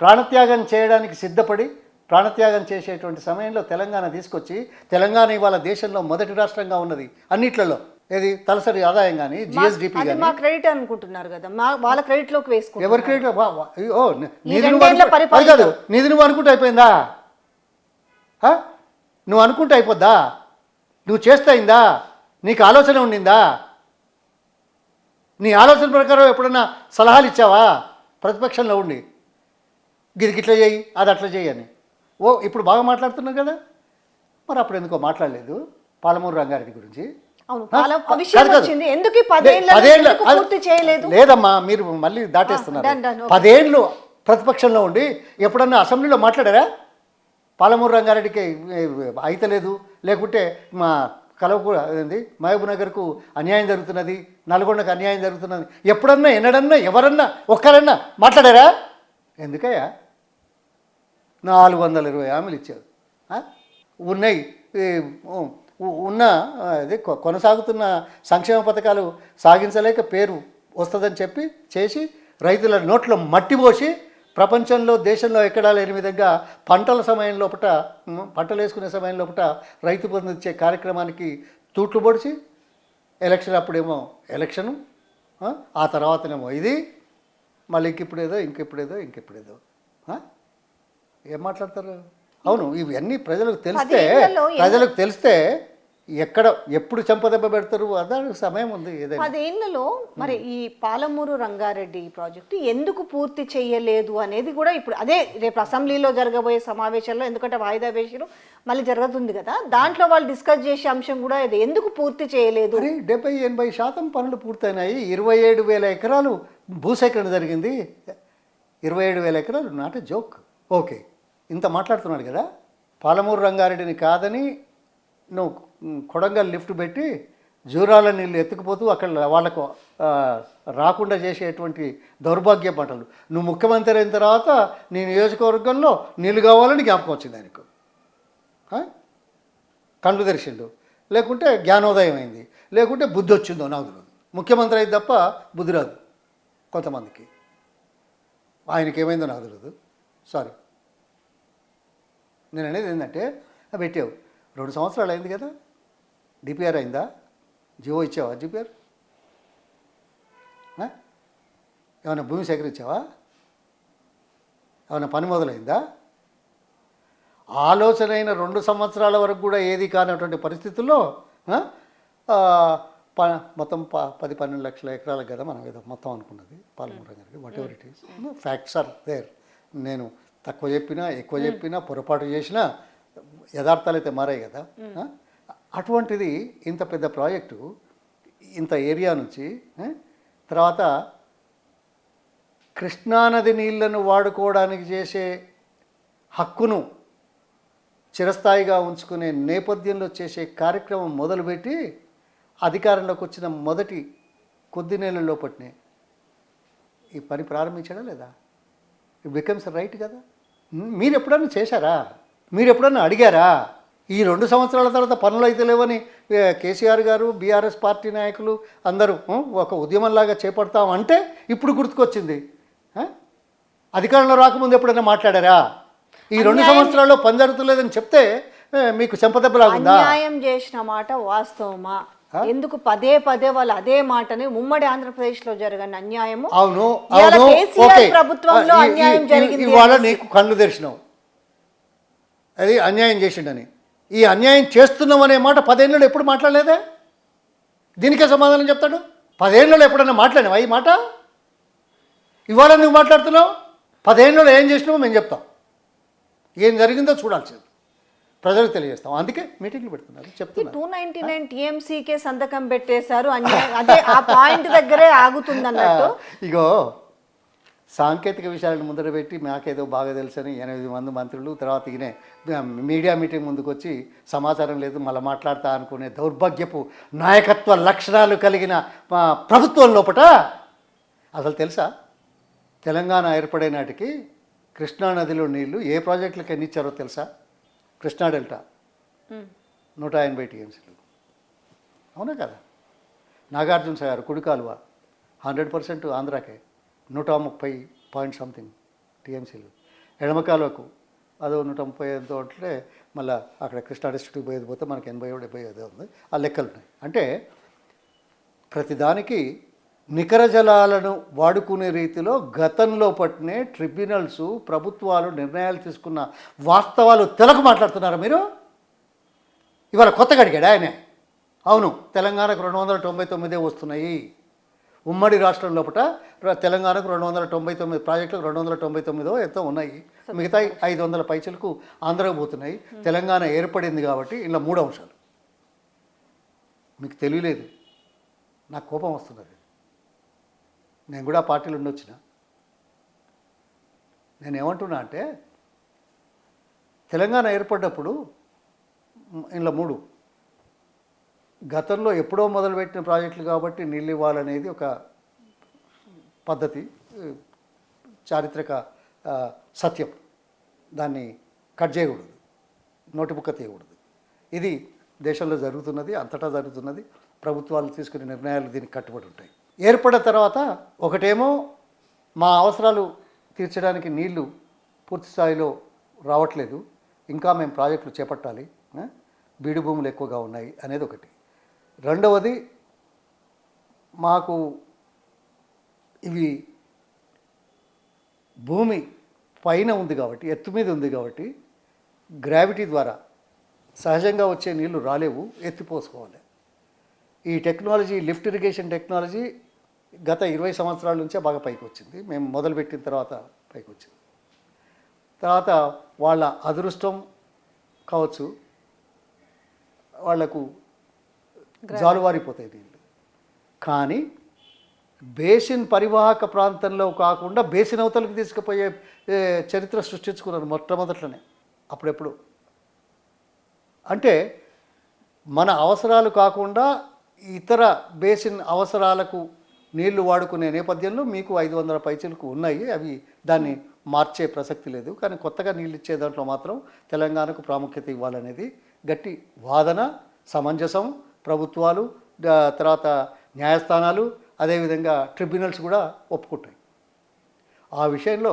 ప్రాణత్యాగం చేయడానికి సిద్ధపడి ప్రాణత్యాగం చేసేటువంటి సమయంలో తెలంగాణ తీసుకొచ్చి తెలంగాణ ఇవాళ దేశంలో మొదటి రాష్ట్రంగా ఉన్నది అన్నిట్లలో. ఏది తలసరి ఆదాయం కానీ జిఎస్డిపి అది కానీ. మా క్రెడిట్ అనుకుంటున్నారు కదా, వాళ్ళ క్రెడిట్ లోకి వేసుకుంటారు. ఎవరి క్రెడిట్? ఓ ఈ రెండేళ్ల పరిపాలన కాదు, నీది నువ్వు అనుకుంటే అయిపోయిందా? నువ్వు అనుకుంటే అయిపోద్దా? నువ్వు చేస్తే అయిందా? నీకు ఆలోచన ఉండిందా? నీ ఆలోచన ప్రకారం ఎప్పుడన్నా సలహాలు ఇచ్చావా ప్రతిపక్షంలో ఉండి? గిరికి ఇట్లా చేయి, అది అట్లా చేయి అని. ఇప్పుడు బాగా మాట్లాడుతున్నావు కదా, మరి అప్పుడు ఎందుకో మాట్లాడలేదు పాలమూరు రంగారెడ్డి గురించి? అవును, ఆ విషయం వచ్చింది. ఎందుకు ఈ 10 ఏళ్లలో ఎందుకు పూర్తి చేయలేదు? లేదమ్మా, మీరు మళ్ళీ దాటేస్తున్నారు. 10 ఏళ్ళు ప్రతిపక్షంలో ఉండి ఎప్పుడన్నా అసెంబ్లీలో మాట్లాడారా? పాలమూరు రంగారెడ్డికి అయితలేదు, లేకుంటే మా కలవకు ఏంది మహబూబ్ నగర్కు అన్యాయం జరుగుతున్నది, నల్గొండకు అన్యాయం జరుగుతున్నది ఎప్పుడన్నా ఎన్నడన్నా ఎవరన్నా ఒక్కరన్నా మాట్లాడారా? ఎందుకయ్యా 420 హామీలు ఇచ్చారు. ఉన్నాయి ఉన్న అది కొనసాగుతున్న సంక్షేమ పథకాలు సాగించలేక పేరు వస్తుందని చెప్పి చేసి రైతుల నోట్లో మట్టి పోసి ప్రపంచంలో దేశంలో ఎక్కడా లేని విధంగా పంటల సమయం లోపట, పంటలు వేసుకునే సమయం లోపట రైతు బంధు ఇచ్చే కార్యక్రమానికి తూట్లు పొడిచి ఎలక్షన్ అప్పుడేమో ఎలక్షను, ఆ తర్వాతనేమో ఇది, మళ్ళీ ఇంకెప్పుడేదో ఏం మాట్లాడతారు? అవును, ఇవన్నీ ప్రజలకు తెలిస్తే ఎక్కడ ఎప్పుడు చెంపదెబ్బ పెడతారు? అదానికి సమయం ఉంది. ఏదైనా 10 ఏళ్లలో మరి ఈ పాలమూరు రంగారెడ్డి ప్రాజెక్టు ఎందుకు పూర్తి చేయలేదు అనేది కూడా ఇప్పుడు అదే రేపు అసెంబ్లీలో జరగబోయే సమావేశంలో, ఎందుకంటే వాయిదా వేసిరు మళ్ళీ జరుగుతుంది కదా, దాంట్లో వాళ్ళు డిస్కస్ చేసే అంశం కూడా ఇది, ఎందుకు పూర్తి చేయలేదు? 70-80% పనులు పూర్తయినాయి. 27,000 ఎకరాలు భూసేకరణ జరిగింది. 27,000 ఎకరాలు నాట్ ఎ జోక్. ఓకే, ఇంత మాట్లాడుతున్నాడు కదా, పాలమూరు రంగారెడ్డిని కాదని నువ్వు కొడంగల్ లిఫ్ట్ పెట్టి జూరాల నీళ్ళు ఎత్తుకుపోతూ అక్కడ వాళ్ళకు రాకుండా చేసేటువంటి దౌర్భాగ్య పంటలు. నువ్వు ముఖ్యమంత్రి అయిన తర్వాత నీ నియోజకవర్గంలో నీళ్ళు కావాలని జ్ఞాపకం వచ్చింది ఆయనకు, కళ్ళు తెరిచిండు, లేకుంటే జ్ఞానోదయం అయింది, లేకుంటే బుద్ధి వచ్చిందో నాకు తెలియదు. ముఖ్యమంత్రి అయితే తప్ప బుద్ధి రాదు కొంతమందికి. ఆయనకి ఏమైందో నాకు తెలియదు. సారీ, నేను అనేది ఏంటంటే పెట్టావు 2 సంవత్సరాలు అయింది కదా, డిపిఆర్ అయిందా? జియో ఇచ్చావా? డిపిఆర్ ఏమైనా భూమి సేకరించావా? ఏమైనా పని మొదలైందా? ఆలోచన అయిన 2 సంవత్సరాల వరకు కూడా ఏది కానటువంటి పరిస్థితుల్లో మొత్తం 10-12 లక్షల ఎకరాలకు కదా మనం ఏదో మొత్తం అనుకున్నది Palamuru Rangareddy. Whatever it is, facts are there. నేను తక్కువ చెప్పినా ఎక్కువ చెప్పినా పొరపాటు చేసినా యథార్థాలు అయితే మారాయి కదా. అటువంటిది ఇంత పెద్ద ప్రాజెక్టు, ఇంత ఏరియా నుంచి, తర్వాత కృష్ణానది నీళ్లను వాడుకోవడానికి చేసే హక్కును చిరస్థాయిగా ఉంచుకునే నేపథ్యంలో చేసే కార్యక్రమం మొదలుపెట్టి అధికారంలోకి వచ్చిన మొదటి కొద్ది నెలల లోపట్నే ఈ పని ప్రారంభించడం లేదా? ఇట్ బికమ్స్ రైట్ కదా. మీరు ఎప్పుడన్నా చేశారా? మీరు ఎప్పుడన్నా అడిగారా? ఈ 2 సంవత్సరాల తర్వాత పనులు అయితే లేవని కేసీఆర్ గారు, బీఆర్ఎస్ పార్టీ నాయకులు అందరూ ఒక ఉద్యమంలాగా చేపడతామంటే ఇప్పుడు గుర్తుకొచ్చింది. అధికారంలో రాకముందు ఎప్పుడైనా మాట్లాడారా? ఈ 2 సంవత్సరాల్లో పని జరుగుతులేదని చెప్తే మీకు చెంపదెబ్బలాగుందా? అన్యాయం చేసిన మాట వాస్తవమా? ఎందుకు పదే వాళ్ళు అదే మాటని ఉమ్మడి ఆంధ్రప్రదేశ్లో జరిగిన అన్యాయము, అవును కేసీఆర్ ప్రభుత్వంలో అన్యాయం జరిగింది, ఇవాళ నీకు కళ్ళు తెరిచినావు అది అన్యాయం చేసిండని. ఈ అన్యాయం చేస్తున్నామనే మాట 10 ఏళ్ళలో ఎప్పుడు మాట్లాడలేదే? దీనికే సమాధానం చెప్తాడు. 10 ఏళ్ళలో ఎప్పుడన్నా మాట్లాడినావా ఈ మాట? ఇవాళ నువ్వు మాట్లాడుతున్నావు. 10 ఏళ్ళలో ఏం చేసినావో మేము చెప్తాం, ఏం జరిగిందో చూడాల్సింది, ప్రజలకు తెలియజేస్తాం. అందుకే మీటింగ్లు పెడుతున్నారు, చెప్తున్నారు. 299 టీఎంసీకే సంతకం పెట్టేశారు, అదే ఆ పాయింట్ దగ్గరే ఆగుతుంది అన్నట్టు. ఇగో సాంకేతిక విషయాలను ముందర పెట్టి మాకేదో బాగా తెలుసని 8 మంది మంత్రులు, తర్వాత ఈయనే మీడియా మీటింగ్ ముందుకు వచ్చి సమాచారం లేదు మళ్ళీ మాట్లాడతా అనుకునే దౌర్భాగ్యపు నాయకత్వ లక్షణాలు కలిగిన ప్రభుత్వం లోపట అసలు తెలుసా? తెలంగాణ ఏర్పడే నాటికి కృష్ణానదిలో నీళ్లు ఏ ప్రాజెక్టులకు ఎన్ని ఇచ్చారో తెలుసా? కృష్ణా డెల్టా 180 టీఎంసీలు, అవునా కదా? నాగార్జున సాగర్ కుడి కాలువ 100% ఆంధ్రాకే 130 పాయింట్ సంథింగ్ టీఎంసీలు. ఎడమ కాలువకు అదో 135 ఉంటే మళ్ళీ అక్కడ కృష్ణా డిస్ట్రిక్ట్కి పోయేది పోతే మనకి 80-75 ఉంది. ఆ లెక్కలు ఉన్నాయి. అంటే ప్రతిదానికి నికర జలాలను వాడుకునే రీతిలో గతంలో పట్టినే ట్రిబ్యునల్స్ ప్రభుత్వాలు నిర్ణయాలు తీసుకున్న వాస్తవాలు తెలకు మాట్లాడుతున్నారా మీరు? ఇవాళ కొత్తగా అడిగాడు ఆయనే. అవును, తెలంగాణకు 299 వస్తున్నాయి. ఉమ్మడి రాష్ట్రం లోపల తెలంగాణకు 299 ప్రాజెక్టులకు 299 ఎంతో ఉన్నాయి. మిగతా 500 పైసలకు ఆంధ్రకు పోతున్నాయి. తెలంగాణ ఏర్పడింది కాబట్టి ఇలా 3 అంశాలు. మీకు తెలియలేదు, నాకు కోపం వస్తున్నది. నేను కూడా పార్టీలు ఉండొచ్చిన. నేను ఏమంటున్నా అంటే తెలంగాణ ఏర్పడ్డప్పుడు ఇలా 3 గతంలో ఎప్పుడో మొదలుపెట్టిన ప్రాజెక్టులు కాబట్టి నీళ్ళు ఇవ్వాలనేది ఒక పద్ధతి, చారిత్రక సత్యం. దాన్ని కట్ చేయకూడదు, నోటిబుక్క తీయకూడదు. ఇది దేశంలో జరుగుతున్నది, అంతటా జరుగుతున్నది. ప్రభుత్వాలు తీసుకునే నిర్ణయాలు దీనికి కట్టుబడి ఉంటాయి. ఏర్పడిన తర్వాత ఒకటేమో మా అవసరాలు తీర్చడానికి నీళ్లు పూర్తి స్థాయిలో రావట్లేదు, ఇంకా మేము ప్రాజెక్టులు చేపట్టాలి, బీడు భూములు ఎక్కువగా ఉన్నాయి అనేది ఒకటి. రెండవది, మాకు ఇవి భూమి పైన ఉంది కాబట్టి, ఎత్తు మీద ఉంది కాబట్టి గ్రావిటీ ద్వారా సహజంగా వచ్చే నీళ్లు రాలేవు, ఎత్తిపోసుకోవాలి. ఈ టెక్నాలజీ, లిఫ్ట్ ఇరిగేషన్ టెక్నాలజీ గత 20 సంవత్సరాల నుంచే బాగా పైకి వచ్చింది. మేము మొదలుపెట్టిన తర్వాత పైకి వచ్చింది. తర్వాత వాళ్ళ అదృష్టం కావచ్చు, వాళ్లకు జాలువారిపోతాయి నీళ్ళు. కానీ బేసిన్ పరివాహక ప్రాంతంలో కాకుండా బేసిన్ అవతలకు తీసుకుపోయే చరిత్ర సృష్టించుకున్నారు మొట్టమొదట్లోనే. అప్పుడెప్పుడు అంటే మన అవసరాలు కాకుండా ఇతర బేసిన్ అవసరాలకు నీళ్లు వాడుకునే నేపథ్యంలో మీకు 500 పైచీలకు ఉన్నాయి. అవి దాన్ని మార్చే ప్రసక్తి లేదు. కానీ కొత్తగా నీళ్ళు ఇచ్చే దాంట్లో మాత్రం తెలంగాణకు ప్రాముఖ్యత ఇవ్వాలనేది గట్టి వాదన, సమంజసం. ప్రభుత్వాలు, తర్వాత న్యాయస్థానాలు, అదేవిధంగా ట్రిబ్యునల్స్ కూడా ఒప్పుకుంటాయి. ఆ విషయంలో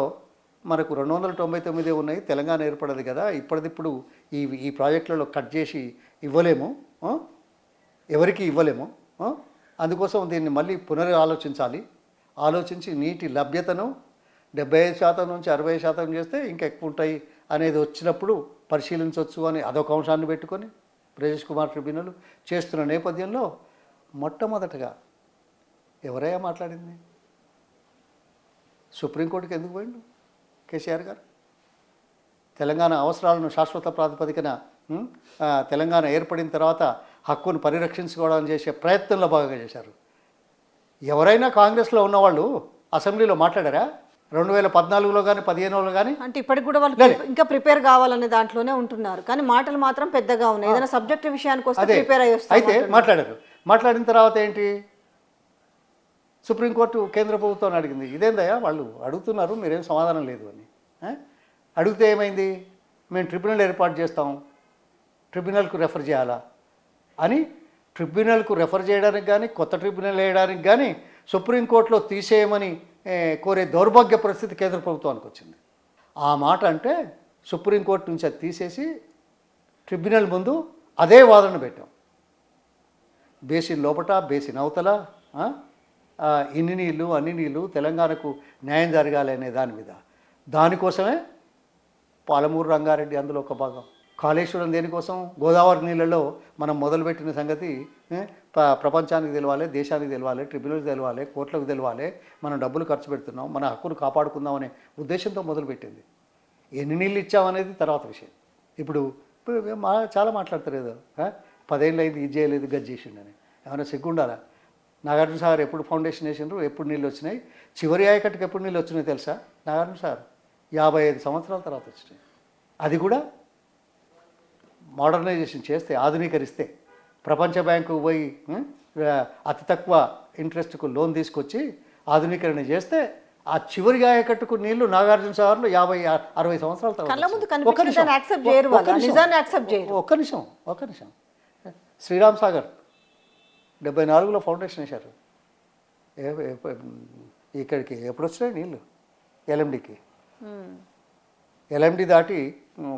మనకు 299 ఉన్నాయి. తెలంగాణ ఏర్పడదు కదా, ఇప్పటిదిప్పుడు ఈ ప్రాజెక్టులలో కట్ చేసి ఇవ్వలేము, ఎవరికి ఇవ్వలేము. అందుకోసం దీన్ని మళ్ళీ ఆలోచించాలి. ఆలోచించి నీటి లభ్యతను 75% నుంచి 60% చేస్తే ఇంకా ఎక్కువ ఉంటాయి అనేది వచ్చినప్పుడు పరిశీలించవచ్చు అని అదొక అంశాన్ని పెట్టుకొని బ్రజేష్ కుమార్ ట్రిబ్యునల్ చేస్తున్న నేపథ్యంలో మొట్టమొదటగా ఎవరయ్యా మాట్లాడింది? సుప్రీంకోర్టుకి ఎందుకు పోయిండు కేసీఆర్ గారు? తెలంగాణ అవసరాలను శాశ్వత ప్రాతిపదికన తెలంగాణ ఏర్పడిన తర్వాత హక్కును పరిరక్షించుకోవడానికి చేసే ప్రయత్నంలో భాగంగా చేశారు. ఎవరైనా కాంగ్రెస్లో ఉన్నవాళ్ళు అసెంబ్లీలో మాట్లాడారా? 2014లో కానీ 2015లో కానీ? అంటే ఇప్పటికి కూడా వాళ్ళు ఇంకా ప్రిపేర్ కావాలనే దాంట్లోనే ఉంటున్నారు. కానీ మాటలు మాత్రం పెద్దగా ఉన్నాయి. ఏదైనా సబ్జెక్ట్ విషయానికి వస్తే ప్రిపేర్ అయ్యి వస్తారు. అయితే మాట్లాడారు. మాట్లాడిన తర్వాత ఏంటి? సుప్రీంకోర్టు కేంద్ర ప్రభుత్వాన్ని అడిగింది, ఇదేందయ్యా వాళ్ళు అడుగుతున్నారు మీరేం సమాధానం లేదు అని. అడిగితే ఏమైంది? మేము ట్రిబ్యునల్ ఏర్పాటు చేస్తాం, ట్రిబ్యునల్కు రెఫర్ చేయాలా అని. ట్రిబ్యునల్కు రెఫర్ చేయడానికి కానీ, కొత్త ట్రిబ్యునల్ వేయడానికి కానీ సుప్రీంకోర్టులో తీసేయమని కోరే దౌర్భాగ్య పరిస్థితి కేంద్ర ప్రభుత్వానికి వచ్చింది. ఆ మాట అంటే సుప్రీంకోర్టు నుంచి అది తీసేసి ట్రిబ్యునల్ ముందు అదే వాదన పెట్టాం. బేసిన్ లోపట, బేసిన్ అవతల ఇన్ని నీళ్ళు అన్ని నీళ్ళు తెలంగాణకు న్యాయం జరగాలి అనే దాని మీద. దానికోసమే పాలమూరు రంగారెడ్డి అందులో ఒక భాగం. కాళేశ్వరం దేనికోసం? గోదావరి నీళ్ళలో మనం మొదలుపెట్టిన సంగతి ప్రపంచానికి తెలవాలి, దేశానికి తెలవాలి, ట్రిబ్యునల్కి తెలవాలి, కోర్టులకు తెలవాలి. మనం డబ్బులు ఖర్చు పెడుతున్నాం, మన హక్కును కాపాడుకుందాం అనే ఉద్దేశంతో మొదలుపెట్టింది. ఎన్ని నీళ్ళు ఇచ్చామనేది తర్వాత విషయం. ఇప్పుడు చాలా మాట్లాడతారు ఏదో 10 ఏళ్ళు అయింది ఇది చేయలేదు గది చేసిండని. ఏమైనా సిగ్గుండాలా? నాగార్జున సాగర్ ఎప్పుడు ఫౌండేషన్ వేసిండ్రు, ఎప్పుడు నీళ్ళు వచ్చినాయి? చివరి ఆయకట్టుకు ఎప్పుడు నీళ్ళు వచ్చినాయి తెలుసా? నాగార్జున సాగర్ 55 సంవత్సరాల తర్వాత వచ్చినాయి. అది కూడా మోడర్నైజేషన్ చేస్తే, ఆధునీకరిస్తే, ప్రపంచ బ్యాంకు పోయి అతి తక్కువ ఇంట్రెస్ట్కు లోన్ తీసుకొచ్చి ఆధునీకరణ చేస్తే ఆ చివరి ఆయకట్టుకు నీళ్లు నాగార్జున సాగర్లో 50-60 సంవత్సరాల తర్వాత. ఒక్క నిమిషం. శ్రీరామ్ సాగర్ 74లో ఫౌండేషన్ వేశారు. ఇక్కడికి ఎప్పుడు వచ్చినాయి నీళ్ళు? ఎల్ఎండికి ఎల్ఎండి దాటి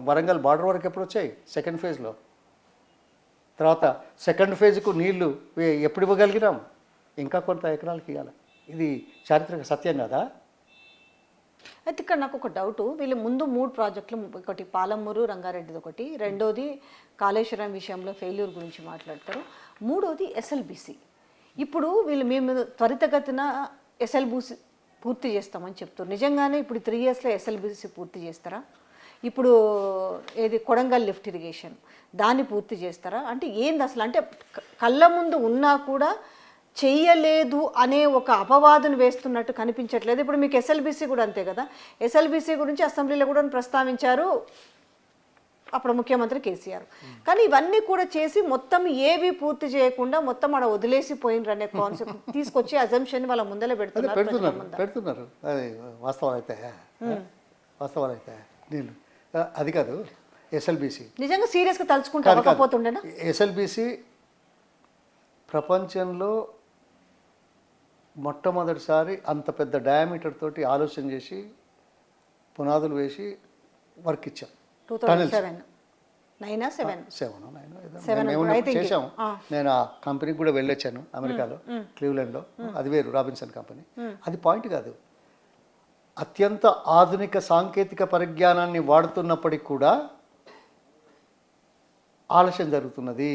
వరంగల్ బార్డర్ వరకు ఎప్పుడు వచ్చాయి? సెకండ్ ఫేజ్లో. తర్వాత సెకండ్ ఫేజ్కు నీళ్లు ఎప్పుడు ఇవ్వగలిగినాం? ఇంకా కొంత ఎకరాలకు ఇవ్వాలి. ఇది చారిత్రక సత్యం కదా. అయితే ఇక్కడ నాకు ఒక డౌటు, వీళ్ళు ముందు 3 ప్రాజెక్టులు, ఒకటి పాలమూరు రంగారెడ్డిది, ఒకటి రెండోది కాళేశ్వరం విషయంలో ఫెయిల్యూర్ గురించి మాట్లాడతారు, మూడోది ఎస్ఎల్బిసి. ఇప్పుడు వీళ్ళు మేము త్వరితగతిన ఎస్ఎల్బిసి పూర్తి చేస్తామని చెప్తారు. నిజంగానే ఇప్పుడు 3 ఇయర్స్లో ఎస్ఎల్బిసి పూర్తి చేస్తారా? ఇప్పుడు ఏది కొడంగల్ లిఫ్ట్ ఇరిగేషన్ దాన్ని పూర్తి చేస్తారా? అంటే ఏంది అసలు? అంటే కళ్ళ ముందు ఉన్నా కూడా చెయ్యలేదు అనే ఒక అపవాదును వేస్తున్నట్టు కనిపించట్లేదు. ఇప్పుడు మీకు ఎస్ఎల్బిసి కూడా అంతే కదా. ఎస్ఎల్బిసి గురించి అసెంబ్లీలో కూడా ప్రస్తావించారు అప్పుడు ముఖ్యమంత్రి కేసీఆర్. కానీ ఇవన్నీ కూడా చేసి మొత్తం ఏవి పూర్తి చేయకుండా మొత్తం అక్కడ వదిలేసిపోయినరు అనే కాన్సెప్ట్ తీసుకొచ్చి అజంప్షన్ వాళ్ళ ముందర పెడుతున్నారు. అది వాస్తవాలు అయితే నేను అది కాదు. ఎస్ఎల్బిసి నిజంగా సీరియస్గా తలుచుకుంటా కాకపోతుండేనా? ఎస్ఎల్బిసి ప్రపంచంలో మొట్టమొదటిసారి అంత పెద్ద డయామీటర్ తోటి ఆలోచన చేసి పునాదులు వేసి వర్క్ ఇచ్చాం. 2007 చేసాం. నేను ఆ కంపెనీకి కూడా వెళ్ళొచ్చాను అమెరికాలో, క్లీవ్లాండ్లో. అది వేరు, రాబిన్సన్ కంపెనీ. అది పాయింట్ కాదు. అత్యంత ఆధునిక సాంకేతిక పరిజ్ఞానాన్ని వాడుతున్నప్పటికి కూడా ఆలస్యం జరుగుతున్నది.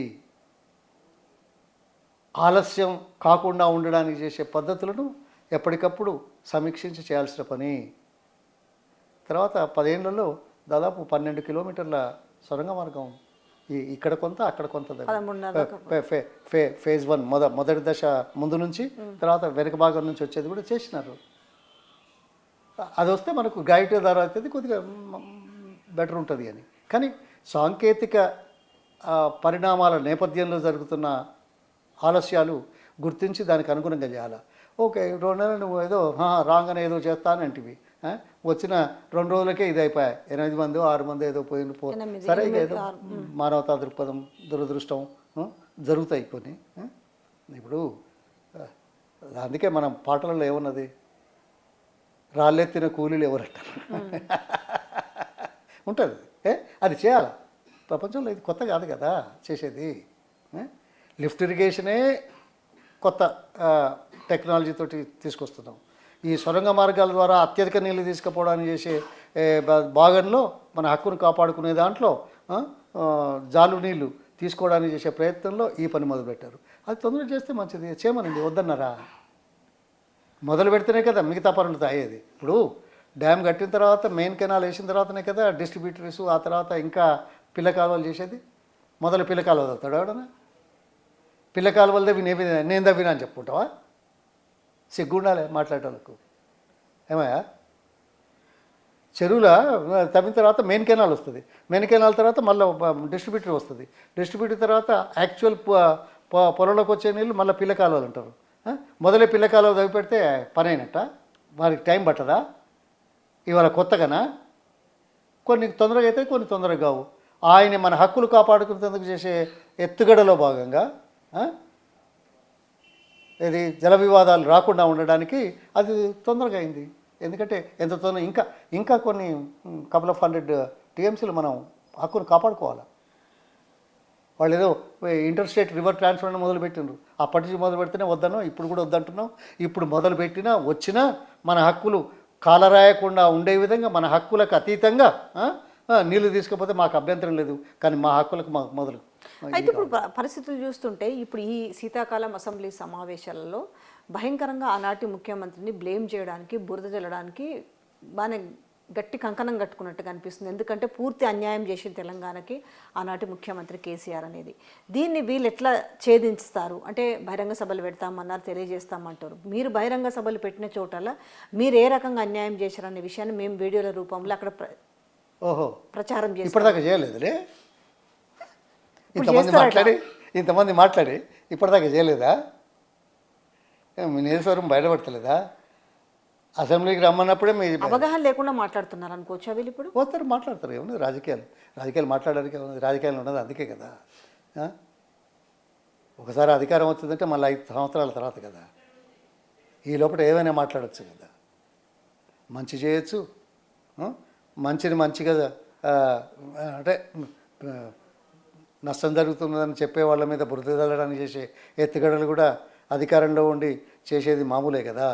ఆలస్యం కాకుండా ఉండడానికి చేసే పద్ధతులను ఎప్పటికప్పుడు సమీక్షించి చేయాల్సిన పని. తర్వాత 10 ఏళ్లలో దాదాపు 12 కిలోమీటర్ల సొరంగ మార్గం, ఇక్కడ కొంత అక్కడ కొంత, ఫేజ్ 1 మొదటి దశ ముందు నుంచి, తర్వాత వెనక భాగం నుంచి వచ్చేది కూడా చేసినారు. అది వస్తే మనకు గ్రావిటీ ధర అవుతుంది, కొద్దిగా బెటర్ ఉంటుంది అని. కానీ సాంకేతిక పరిణామాల నేపథ్యంలో జరుగుతున్న ఆలస్యాలు గుర్తించి దానికి అనుగుణంగా చేయాలి. ఓకే, 2 నెలలు నువ్వు ఏదో రాగానే ఏదో చేస్తానంటివి, వచ్చిన 2 రోజులకే ఇది అయిపోయాయి. 8 మంది 6 మంది ఏదో పోయింది సరే, ఏదో మానవతా దృక్పథం, దురదృష్టం జరుగుతాయి కొన్ని. ఇప్పుడు అందుకే మనం పాటలలో ఏమున్నది, రాళ్ళెత్తిన కూలీలు ఎవరంటారు ఉంటుంది. అది చేయాలి. ప్రపంచంలో ఇది కొత్త కాదు కదా చేసేది. లిఫ్ట్ ఇరిగేషనే కొత్త టెక్నాలజీతోటి తీసుకొస్తున్నాం. ఈ సొరంగ మార్గాల ద్వారా అత్యధిక నీళ్ళు తీసుకుపోవడానికి చేసే భాగంలో మన హక్కును కాపాడుకునే దాంట్లో జాలు నీళ్ళు తీసుకోవడానికి చేసే ప్రయత్నంలో ఈ పని మొదలుపెట్టారు. అది తొందరగా చేస్తే మంచిది, చేయమనండి, వద్దన్నారా? మొదలు పెడితేనే కదా మిగతా పనులు అయ్యేది. ఇప్పుడు డ్యామ్ కట్టిన తర్వాత, మెయిన్ కెనాల్ వేసిన తర్వాతనే కదా డిస్ట్రిబ్యూటరీస్, ఆ తర్వాత ఇంకా పిల్ల కాలువలు చేసేది. మొదలు పిల్ల కాలువ చదువుతాడు ఎవడన్నా? పిల్ల కాలువలు తవ్వి నేను తవ్వినా అని చెప్పుకుంటావా? సిగ్గుండాలి మాట్లాడేటోళ్ళకు. ఏమయ్యా, చెరువుల తవ్విన తర్వాత మెయిన్ కెనాల్ వస్తుంది, మెయిన్ కెనాల్ తర్వాత మళ్ళీ డిస్ట్రిబ్యూటర్ వస్తుంది, డిస్ట్రిబ్యూటర్ తర్వాత యాక్చువల్ పొలంలోకి వచ్చే నీళ్ళు మళ్ళీ పిల్ల కాలువలు అంటారు. మొదలే పిల్ల కాలువ తవ్వి పెడితే పని అయినట్ట? వారికి టైం పట్టదా? ఇవాళ కొత్తగానా? కొన్ని తొందరగా అయితే కొన్ని తొందరగా కావు. ఆయన మన హక్కులు కాపాడుకునేందుకు చేసే ఎత్తుగడలో భాగంగా ఇది జల వివాదాలు రాకుండా ఉండడానికి అది తొందరగా అయింది. ఎందుకంటే ఎంత తొందర ఇంకా కొన్ని కపుల్ ఆఫ్ 100 టీఎంసీలు మనం హక్కును కాపాడుకోవాలి. వాళ్ళు ఏదో ఇంటర్ స్టేట్ రివర్ ట్రాన్స్ఫర్ మొదలుపెట్టినారు. అప్పటి నుంచి మొదలు పెడితేనే వద్దను, ఇప్పుడు కూడా వద్దంటున్నాం. ఇప్పుడు మొదలు పెట్టినా వచ్చినా మన హక్కులు కాలరాయకుండా ఉండే విధంగా, మన హక్కులకు అతీతంగా నీళ్లు తీసుకపోతే మాకు అభ్యంతరం లేదు, కానీ మా హక్కులకు మాకు మొదలు. అయితే ఇప్పుడు పరిస్థితులు చూస్తుంటే ఇప్పుడు ఈ శీతాకాలం అసెంబ్లీ సమావేశాలలో భయంకరంగా ఆనాటి ముఖ్యమంత్రిని బ్లేమ్ చేయడానికి, బురద జల్లడానికి బాగానే గట్టి కంకణం కట్టుకున్నట్టుగా అనిపిస్తుంది. ఎందుకంటే పూర్తి అన్యాయం చేసింది తెలంగాణకి ఆనాటి ముఖ్యమంత్రి కేసీఆర్ అనేది. దీన్ని వీళ్ళు ఎట్లా ఛేదిస్తారు అంటే బహిరంగ సభలు పెడతామన్నారు, తెలియజేస్తామంటారు. మీరు బహిరంగ సభలు పెట్టిన చోటల మీరు ఏ రకంగా అన్యాయం చేశారనే విషయాన్ని మేము వీడియోల రూపంలో అక్కడ ప్రచారం చేస్తాం. ఇప్పటిదాకా చేయలేదులే, ఇంతమంది మాట్లాడి ఇప్పటిదాకా చేయలేదా? మీ నేర్స్వరం బయటపడతలేదా? అసెంబ్లీకి రమ్మన్నప్పుడే మీ అవగాహన లేకుండా మాట్లాడుతున్నారు అనుకోవచ్చా వీళ్ళు? ఇప్పుడు వస్తారు, మాట్లాడతారు. ఏమున్నది, రాజకీయాలు మాట్లాడడానికి ఏమున్నది? రాజకీయాలు ఉన్నది అందుకే కదా. ఒకసారి అధికారం వచ్చిందంటే మళ్ళీ 5 సంవత్సరాల తర్వాత కదా. ఈ లోపల ఏమైనా మాట్లాడచ్చు కదా. మంచి చేయొచ్చు, మంచిని మంచిగా అంటే నష్టం జరుగుతున్నదని చెప్పే వాళ్ళ మీద బురద చల్లడానికి చేసే ఎత్తుగడలు కూడా అధికారంలో ఉండి చేసేది మామూలే కదా,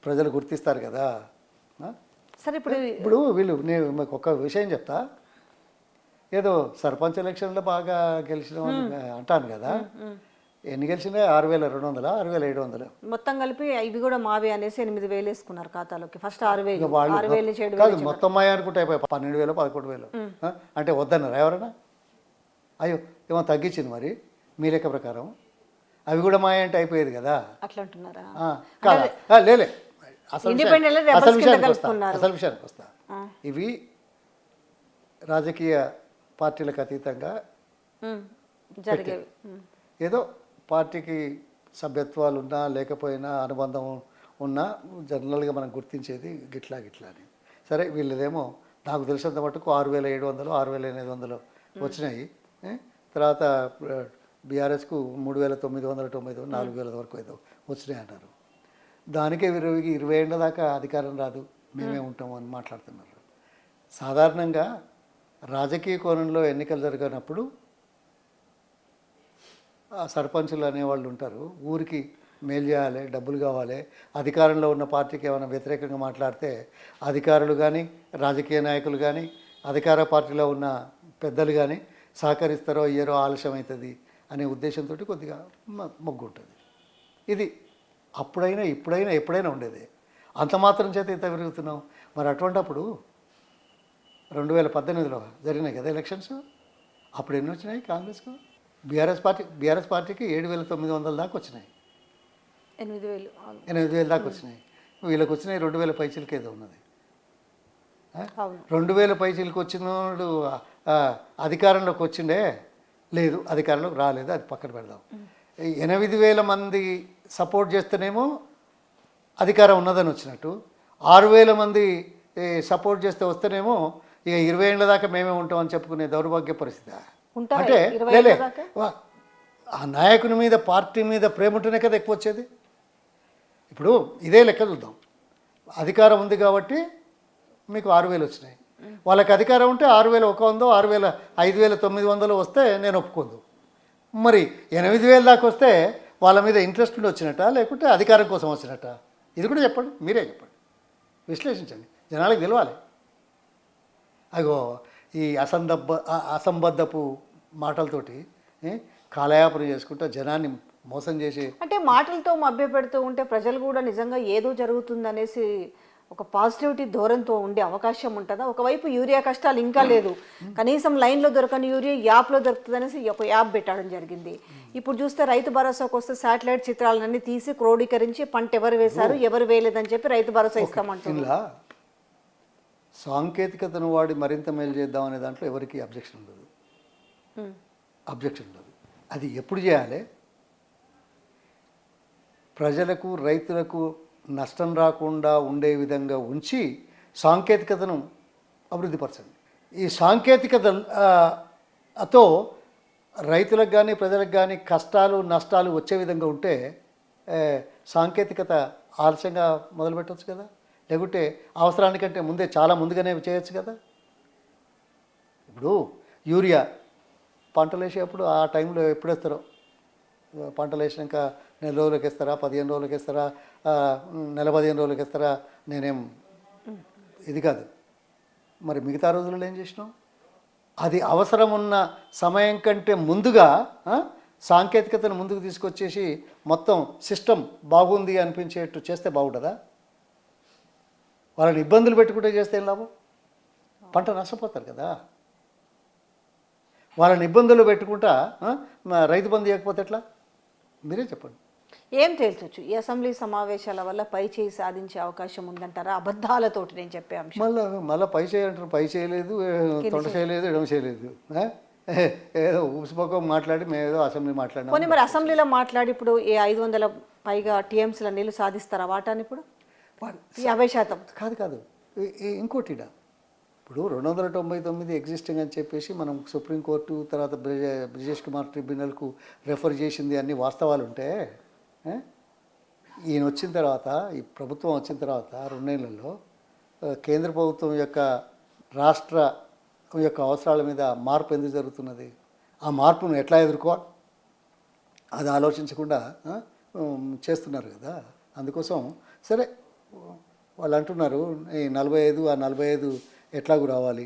ప్రజలు గుర్తిస్తారు కదా. సరే ఇప్పుడు ఇప్పుడు వీళ్ళు నేను మీకు ఒక విషయం చెప్తా, ఏదో సర్పంచ్ ఎలక్షన్లో బాగా గెలిచిన అంటాను కదా, ఎన్ని గెలిచినాయి? 6,200, 6,700 మొత్తం కలిపి ఇవి కూడా మావి అనేసి 8,000 వేసుకున్నారు ఖాతాలోకి. ఫస్ట్ 6,000 వాళ్ళు 6,000 నుంచి కాదు 7,000 మొత్తం మాయ అనుకుంటే అయిపోయి 12,000, 11,000 అంటే వద్దన్నారా ఎవరైనా? అయ్యో ఏమో తగ్గించింది మరి మీ లెక్క ప్రకారం, అవి కూడా మాయ అంటే అయిపోయేది కదా. అట్లా అంటున్నారా? కాదా లేలే, అసలు కలుపుకున్నారు. అసలు విషయానికి వస్తా. ఇవి రాజకీయ పార్టీలకు అతీతంగా జరిగేవి. ఏదో పార్టీకి సభ్యత్వాలు ఉన్నా లేకపోయినా అనుబంధం ఉన్నా జనరల్గా మనం గుర్తించేది గిట్లా గిట్లా అని. సరే వీళ్ళదేమో నాకు తెలిసినంత మటుకు 6,700, 6,800 వచ్చినాయి. తర్వాత బీఆర్ఎస్కు 3,990, 4,000 వరకు ఏదో వచ్చినాయి అన్నారు. దానికే 20 ఏళ్ళ దాకా అధికారం రాదు, మేమే ఉంటాము అని మాట్లాడుతున్నారు. సాధారణంగా రాజకీయ కోణంలో ఎన్నికలు జరిగినప్పుడు సర్పంచులు అనేవాళ్ళు ఉంటారు, ఊరికి మేలు చేయాలి, డబ్బులు కావాలి, అధికారంలో ఉన్న పార్టీకి ఏమైనా వ్యతిరేకంగా మాట్లాడితే అధికారులు కానీ రాజకీయ నాయకులు కానీ అధికార పార్టీలో ఉన్న పెద్దలు కానీ సహకరిస్తారో అయ్యారో ఆలస్యం అవుతుంది అనే ఉద్దేశంతో కొద్దిగా మొగ్గు ఉంటుంది. ఇది అప్పుడైనా ఇప్పుడైనా ఎప్పుడైనా ఉండేది. అంత మాత్రం చేత ఇంత పెరుగుతున్నాం. మరి అటువంటప్పుడు 2018లో జరిగినాయి కదా ఎలక్షన్స్, అప్పుడు ఎన్ని వచ్చినాయి కాంగ్రెస్కు? బీఆర్ఎస్ పార్టీకి 7,900 దాకా వచ్చినాయి, 8,000 దాకా వచ్చినాయి. వీళ్ళకి వచ్చినాయి 2,000 పైచీలకి ఏదో ఉన్నది. 2,000 పైచీలకి వచ్చినోడు అధికారంలోకి వచ్చిండే లేదు, అధికారంలోకి రాలేదు, అది పక్కన పెడదాం. 8,000 మంది సపోర్ట్ చేస్తేనేమో అధికారం ఉన్నదని వచ్చినట్టు, 6,000 మంది సపోర్ట్ చేస్తే వస్తేనేమో ఇక 20 ఏళ్ళ దాకా మేమే ఉంటామని చెప్పుకునే దౌర్భాగ్య పరిస్థితి. అంటే లేలే, ఆ నాయకుని మీద పార్టీ మీద ప్రేమ ఉంటేనే కదా ఎక్కువ వచ్చేది. ఇప్పుడు ఇదే లెక్క చూద్దాం, అధికారం ఉంది కాబట్టి మీకు 6,000 వచ్చినాయి, వాళ్ళకి అధికారం ఉంటే 6,100, 5,900 వస్తే నేను ఒప్పుకోదు. మరి 8,000 దాకా వస్తే వాళ్ళ మీద ఇంట్రెస్ట్ ఉండి వచ్చినట్ట లేకుంటే అధికారం కోసం వచ్చినట్ట? ఇది కూడా చెప్పండి, మీరే చెప్పండి, విశ్లేషించండి, జనాలకు తెలవాలి. అగో ఈ అసంబద్ధపు మాటలతోటి కాలయాపన చేసుకుంటా జనాన్ని మోసం చేసి, అంటే మాటలతో మభ్యపెడుతూ ఉంటే ప్రజలు కూడా నిజంగా ఏదో జరుగుతుందనేసి ఒక పాజిటివిటీ ధోరణితో ఉండే అవకాశం ఉంటుందా? ఒకవైపు యూరియా కష్టాలు ఇంకా లేదు, కనీసం లైన్లో దొరకని యూరియా యాప్లో దొరుకుతుంది అనేసి ఒక యాప్ పెట్టడం జరిగింది. ఇప్పుడు చూస్తే రైతు భరోసాకు వస్తే శాటిలైట్ చిత్రాలన్నీ తీసి క్రోడీకరించి పంట ఎవరు వేశారు ఎవరు వేయలేదని చెప్పి రైతు భరోసా ఇస్తామంటుంది. ఇలా సాంకేతికతను వాడి మరింత మేలు చేద్దాం అనే దాంట్లో ఎవరికి అబ్జెక్షన్ ఉండదు. అది ఎప్పుడు చేయాలి? ప్రజలకు రైతులకు నష్టం రాకుండా ఉండే విధంగా ఉంచి సాంకేతికతను అభివృద్ధిపరచండి. ఈ సాంకేతికతతో రైతులకు కానీ ప్రజలకు కానీ కష్టాలు నష్టాలు వచ్చే విధంగా ఉంటే సాంకేతికత ఆలస్యంగా మొదలుపెట్టవచ్చు కదా, లేకుంటే అవసరానికంటే ముందే చాలా ముందుగానే చేయొచ్చు కదా. ఇప్పుడు యూరియా పంటలు వేసేటప్పుడు ఆ టైంలో ఎప్పుడు వేస్తారో, పంటలు వేసినాక నెల రోజులకి వేస్తారా, 15 రోజులకి వేస్తారా, నెల 15 రోజులకి వేస్తారా, నేనేం ఇది కాదు. మరి మిగతా రోజులలో ఏం చేసినాం? అది అవసరం ఉన్న సమయం కంటే ముందుగా సాంకేతికతను ముందుకు తీసుకొచ్చేసి మొత్తం సిస్టమ్ బాగుంది అనిపించేట్టు చేస్తే బాగుంటుందా? వాళ్ళని ఇబ్బందులు పెట్టుకుంటే చేస్తే ఏం లాభం? పంట నష్టపోతారు కదా. వాళ్ళని ఇబ్బందులు పెట్టుకుంటా రైతు బంధు ఇవ్వకపోతే ఎట్లా? మీరే చెప్పండి. ఏం తేల్చొచ్చు ఈ అసెంబ్లీ సమావేశాల వల్ల పై చేయి సాధించే అవకాశం ఉందంటారా? అబద్ధాలతోటి నేను చెప్పే అంశం. మళ్ళీ పై చేయి అంటారు, పై చేయలేదు, తొండ చేయలేదు, ఎడమ చేయలేదు, ఏదో ఊసిపోక మాట్లాడి మేము ఏదో అసెంబ్లీ మాట్లాడినా. కొన్ని మరి అసెంబ్లీలో మాట్లాడి ఇప్పుడు 500 పైగా టీఎంసీల నీళ్ళు సాధిస్తారా వాటాన్ని? ఇప్పుడు 50% కాదు. ఇంకోటి ఇప్పుడు 299 ఎగ్జిస్టింగ్ అని చెప్పేసి మనం సుప్రీంకోర్టు తర్వాత బ్రిజేష్ కుమార్ ట్రిబ్యునల్కు రెఫర్ చేసింది అన్ని వాస్తవాలు ఉంటే, ఈయన వచ్చిన తర్వాత ఈ ప్రభుత్వం వచ్చిన తర్వాత 2 నెలల్లో కేంద్ర ప్రభుత్వం యొక్క రాష్ట్ర యొక్క అవసరాల మీద మార్పు ఎందుకు జరుగుతున్నది, ఆ మార్పును ఎట్లా ఎదుర్కోవాలి అది ఆలోచించకుండా చేస్తున్నారు కదా. అందుకోసం సరే వాళ్ళు అంటున్నారు ఈ 45 ఆ 45 ఎట్లాగూ రావాలి,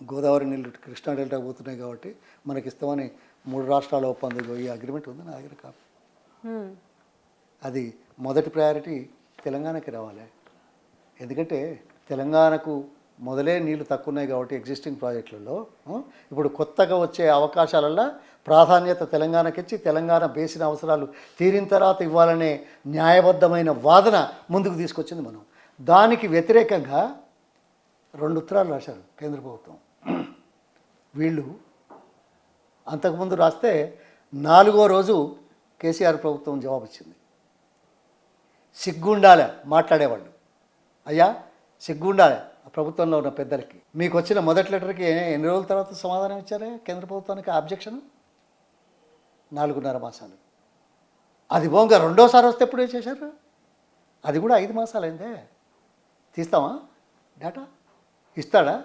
గోదావరి నీళ్ళు కృష్ణా డెల్టా పోతున్నాయి కాబట్టి మనకి ఇస్తామని 3 రాష్ట్రాల ఒప్పందం ఈ అగ్రిమెంట్ ఉంది నా దగ్గర కాదు. అది మొదటి ప్రయారిటీ తెలంగాణకి రావాలి. ఎందుకంటే తెలంగాణకు మొదలే నీళ్లు తక్కువ ఉన్నాయి కాబట్టి ఎగ్జిస్టింగ్ ప్రాజెక్టులలో ఇప్పుడు కొత్తగా వచ్చే అవకాశాలలో ప్రాధాన్యత తెలంగాణకి ఇచ్చి తెలంగాణ బేసిన అవసరాలు తీరిన తర్వాత ఇవ్వాలనే న్యాయబద్ధమైన వాదన ముందుకు తీసుకొచ్చింది మనం. దానికి వ్యతిరేకంగా 2 ఉత్తరాలు రాశారు కేంద్ర ప్రభుత్వం. వీళ్ళు అంతకుముందు రాస్తే 4వ రోజు కేసీఆర్ ప్రభుత్వం జవాబు ఇచ్చింది. సిగ్గుండాలే మాట్లాడేవాళ్ళు, అయ్యా సిగ్గుండాలే ప్రభుత్వంలో ఉన్న పెద్దలకి. మీకు వచ్చిన మొదటి లెటర్కి ఎన్ని రోజుల తర్వాత సమాధానం ఇచ్చారే కేంద్ర ప్రభుత్వానికి అబ్జెక్షన్? 4.5 మాసాలు. అది పోగా రెండోసారి వస్తే ఎప్పుడే చేశారు? అది కూడా 5 మాసాలైందే. తీస్తామా డేటా? ఇస్తాడా?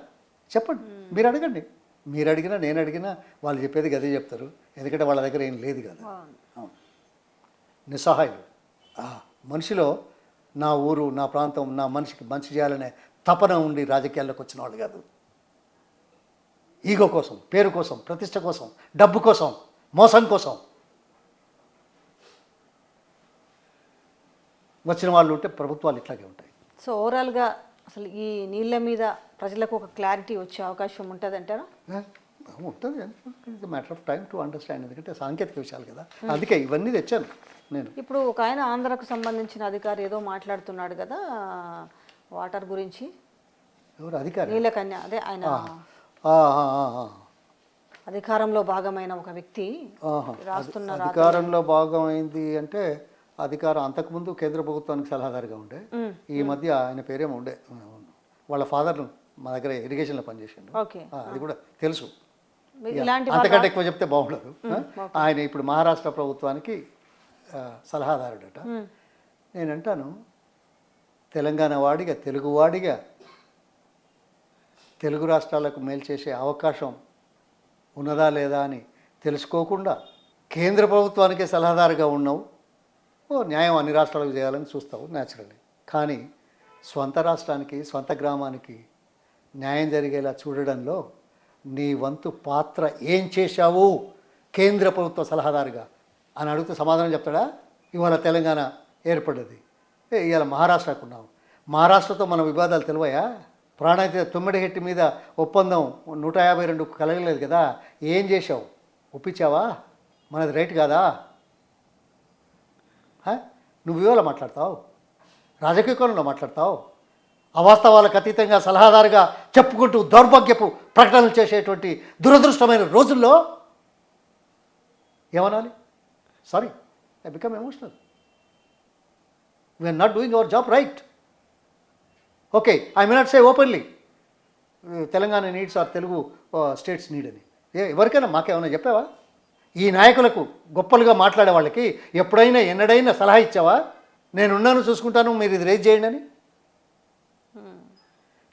చెప్పండి, మీరు అడగండి. మీరు అడిగినా నేను అడిగినా వాళ్ళు చెప్పేది గదే చెప్తారు, ఎందుకంటే వాళ్ళ దగ్గర ఏం లేదు కదా. నిస్సహాయులు. మనిషిలో నా ఊరు నా ప్రాంతం నా మనిషికి మంచి చేయాలనే తపన ఉండి రాజకీయాల్లోకి వచ్చిన వాళ్ళు కాదు. ఈగో కోసం, పేరు కోసం, ప్రతిష్ట కోసం, డబ్బు కోసం, మోసం కోసం వచ్చిన వాళ్ళు ఉంటే ప్రభుత్వాలు ఇట్లాగే ఉంటాయి. సో ఓవరాల్గా అసలు ఈ నీళ్ళ మీద ప్రజలకు ఒక క్లారిటీ వచ్చే అవకాశం ఉంటుంది అంటారా? ఉంటుంది. It's matter of time to understand. ఎందుకంటే సాంకేతిక విషయాలు కదా, అందుకే ఇవన్నీ తెచ్చాను నేను. ఇప్పుడు ఒక ఆయన ఆంధ్రకు సంబంధించిన అధికారి ఏదో మాట్లాడుతున్నాడు కదా వాటర్ గురించి. ఎవరు అధికారి? నీలకన్య, అదే ఆయన అధికారంలో భాగమైన ఒక వ్యక్తి రాస్తున్నారు. అధికారంలో భాగమైంది అంటే అధికారం అంతకుముందు కేంద్ర ప్రభుత్వానికి సలహాదారుగా ఉండే, ఈ మధ్య ఆయన పేరేమో ఉండే, వాళ్ళ ఫాదర్ మా దగ్గర ఇరిగేషన్లో పనిచేసిండు, అది కూడా తెలుసు. అంతకంటే ఎక్కువ చెప్తే బాగుండదు. ఆయన ఇప్పుడు మహారాష్ట్ర ప్రభుత్వానికి సలహాదారుడట. నేనంటాను తెలంగాణ వాడిగా తెలుగువాడిగా తెలుగు రాష్ట్రాలకు మేలు చేసే అవకాశం ఉన్నదా లేదా అని తెలుసుకోకుండా కేంద్ర ప్రభుత్వానికే సలహాదారుగా ఉన్నావు. న్యాయం అన్ని రాష్ట్రాలకు చేయాలని చూస్తావు న్యాచురల్లీ, కానీ స్వంత రాష్ట్రానికి స్వంత గ్రామానికి న్యాయం జరిగేలా చూడడంలో నీ వంతు పాత్ర ఏం చేశావు కేంద్ర ప్రభుత్వ సలహాదారుగా అని అడిగితే సమాధానం చెప్తాడా? ఇవాళ తెలంగాణ ఏర్పడ్డది, ఇవాళ మహారాష్ట్రకు ఉన్నావు, మహారాష్ట్రతో మన వివాదాలు తెలివయా? ప్రాణైతే తుమ్మిడిహెట్టి మీద ఒప్పందం 152 కలగలేదు కదా, ఏం చేశావు? ఒప్పించావా? మనది రైట్ కాదా? నువ్వు ఇవాళ మాట్లాడతావు, రాజకీయ కోణంలో మాట్లాడతావు, అవాస్తవాలకు అతీతంగా సలహాదారుగా చెప్పుకుంటూ దౌర్భాగ్యపు ప్రకటనలు చేసేటువంటి దురదృష్టమైన రోజుల్లో ఏమనాలి? Sorry, I become emotional. We are not doing our job right. Okay, I may not say openly Telangana needs or Telugu states need అని. ఎవరికైనా మాకేమైనా చెప్పావా? ఈ నాయకులకు గొప్పలుగా మాట్లాడే వాళ్ళకి ఎప్పుడైనా ఎన్నడైనా సలహా ఇచ్చావా? నేనున్నాను చూసుకుంటాను మీరు ఇది రేజ్ చేయండి అని?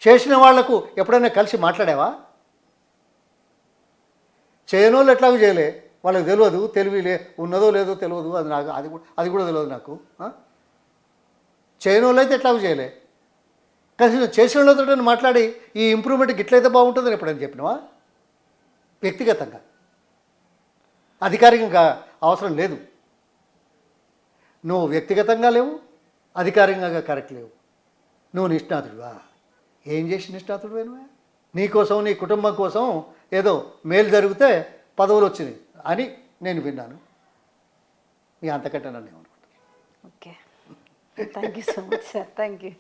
చేసిన వాళ్లకు ఎప్పుడైనా కలిసి మాట్లాడావా? చేయనోళ్ళు ఎట్లాగూ చేయలే, వాళ్ళకి తెలియదు, తెలివిలే, ఉన్నదో లేదో తెలియదు, అది నాకు అది కూడా తెలియదు నాకు. చేయనోళ్ళు అయితే ఎట్లాగూ చేయలే, కలిసి చేసిన వాళ్ళతో మాట్లాడి ఈ ఇంప్రూవ్మెంట్కి ఇట్లయితే బాగుంటుందని ఎప్పుడైనా చెప్పినావా? వ్యక్తిగతంగా, అధికారికంగా అవసరం లేదు. నువ్వు వ్యక్తిగతంగా లేవు, అధికారికంగా కరెక్ట్ లేవు. నువ్వు నిష్ణాతుడువా? ఏం చేసి నిష్ణాతుడువేనువా? నీకోసం నీ కుటుంబం కోసం ఏదో మేలు జరిగితే పదవులు వచ్చినాయి అని నేను విన్నాను. మీ అంతకంటే నన్ను ఏమనుకుంటాను. Okay, thank you so much sir, thank you.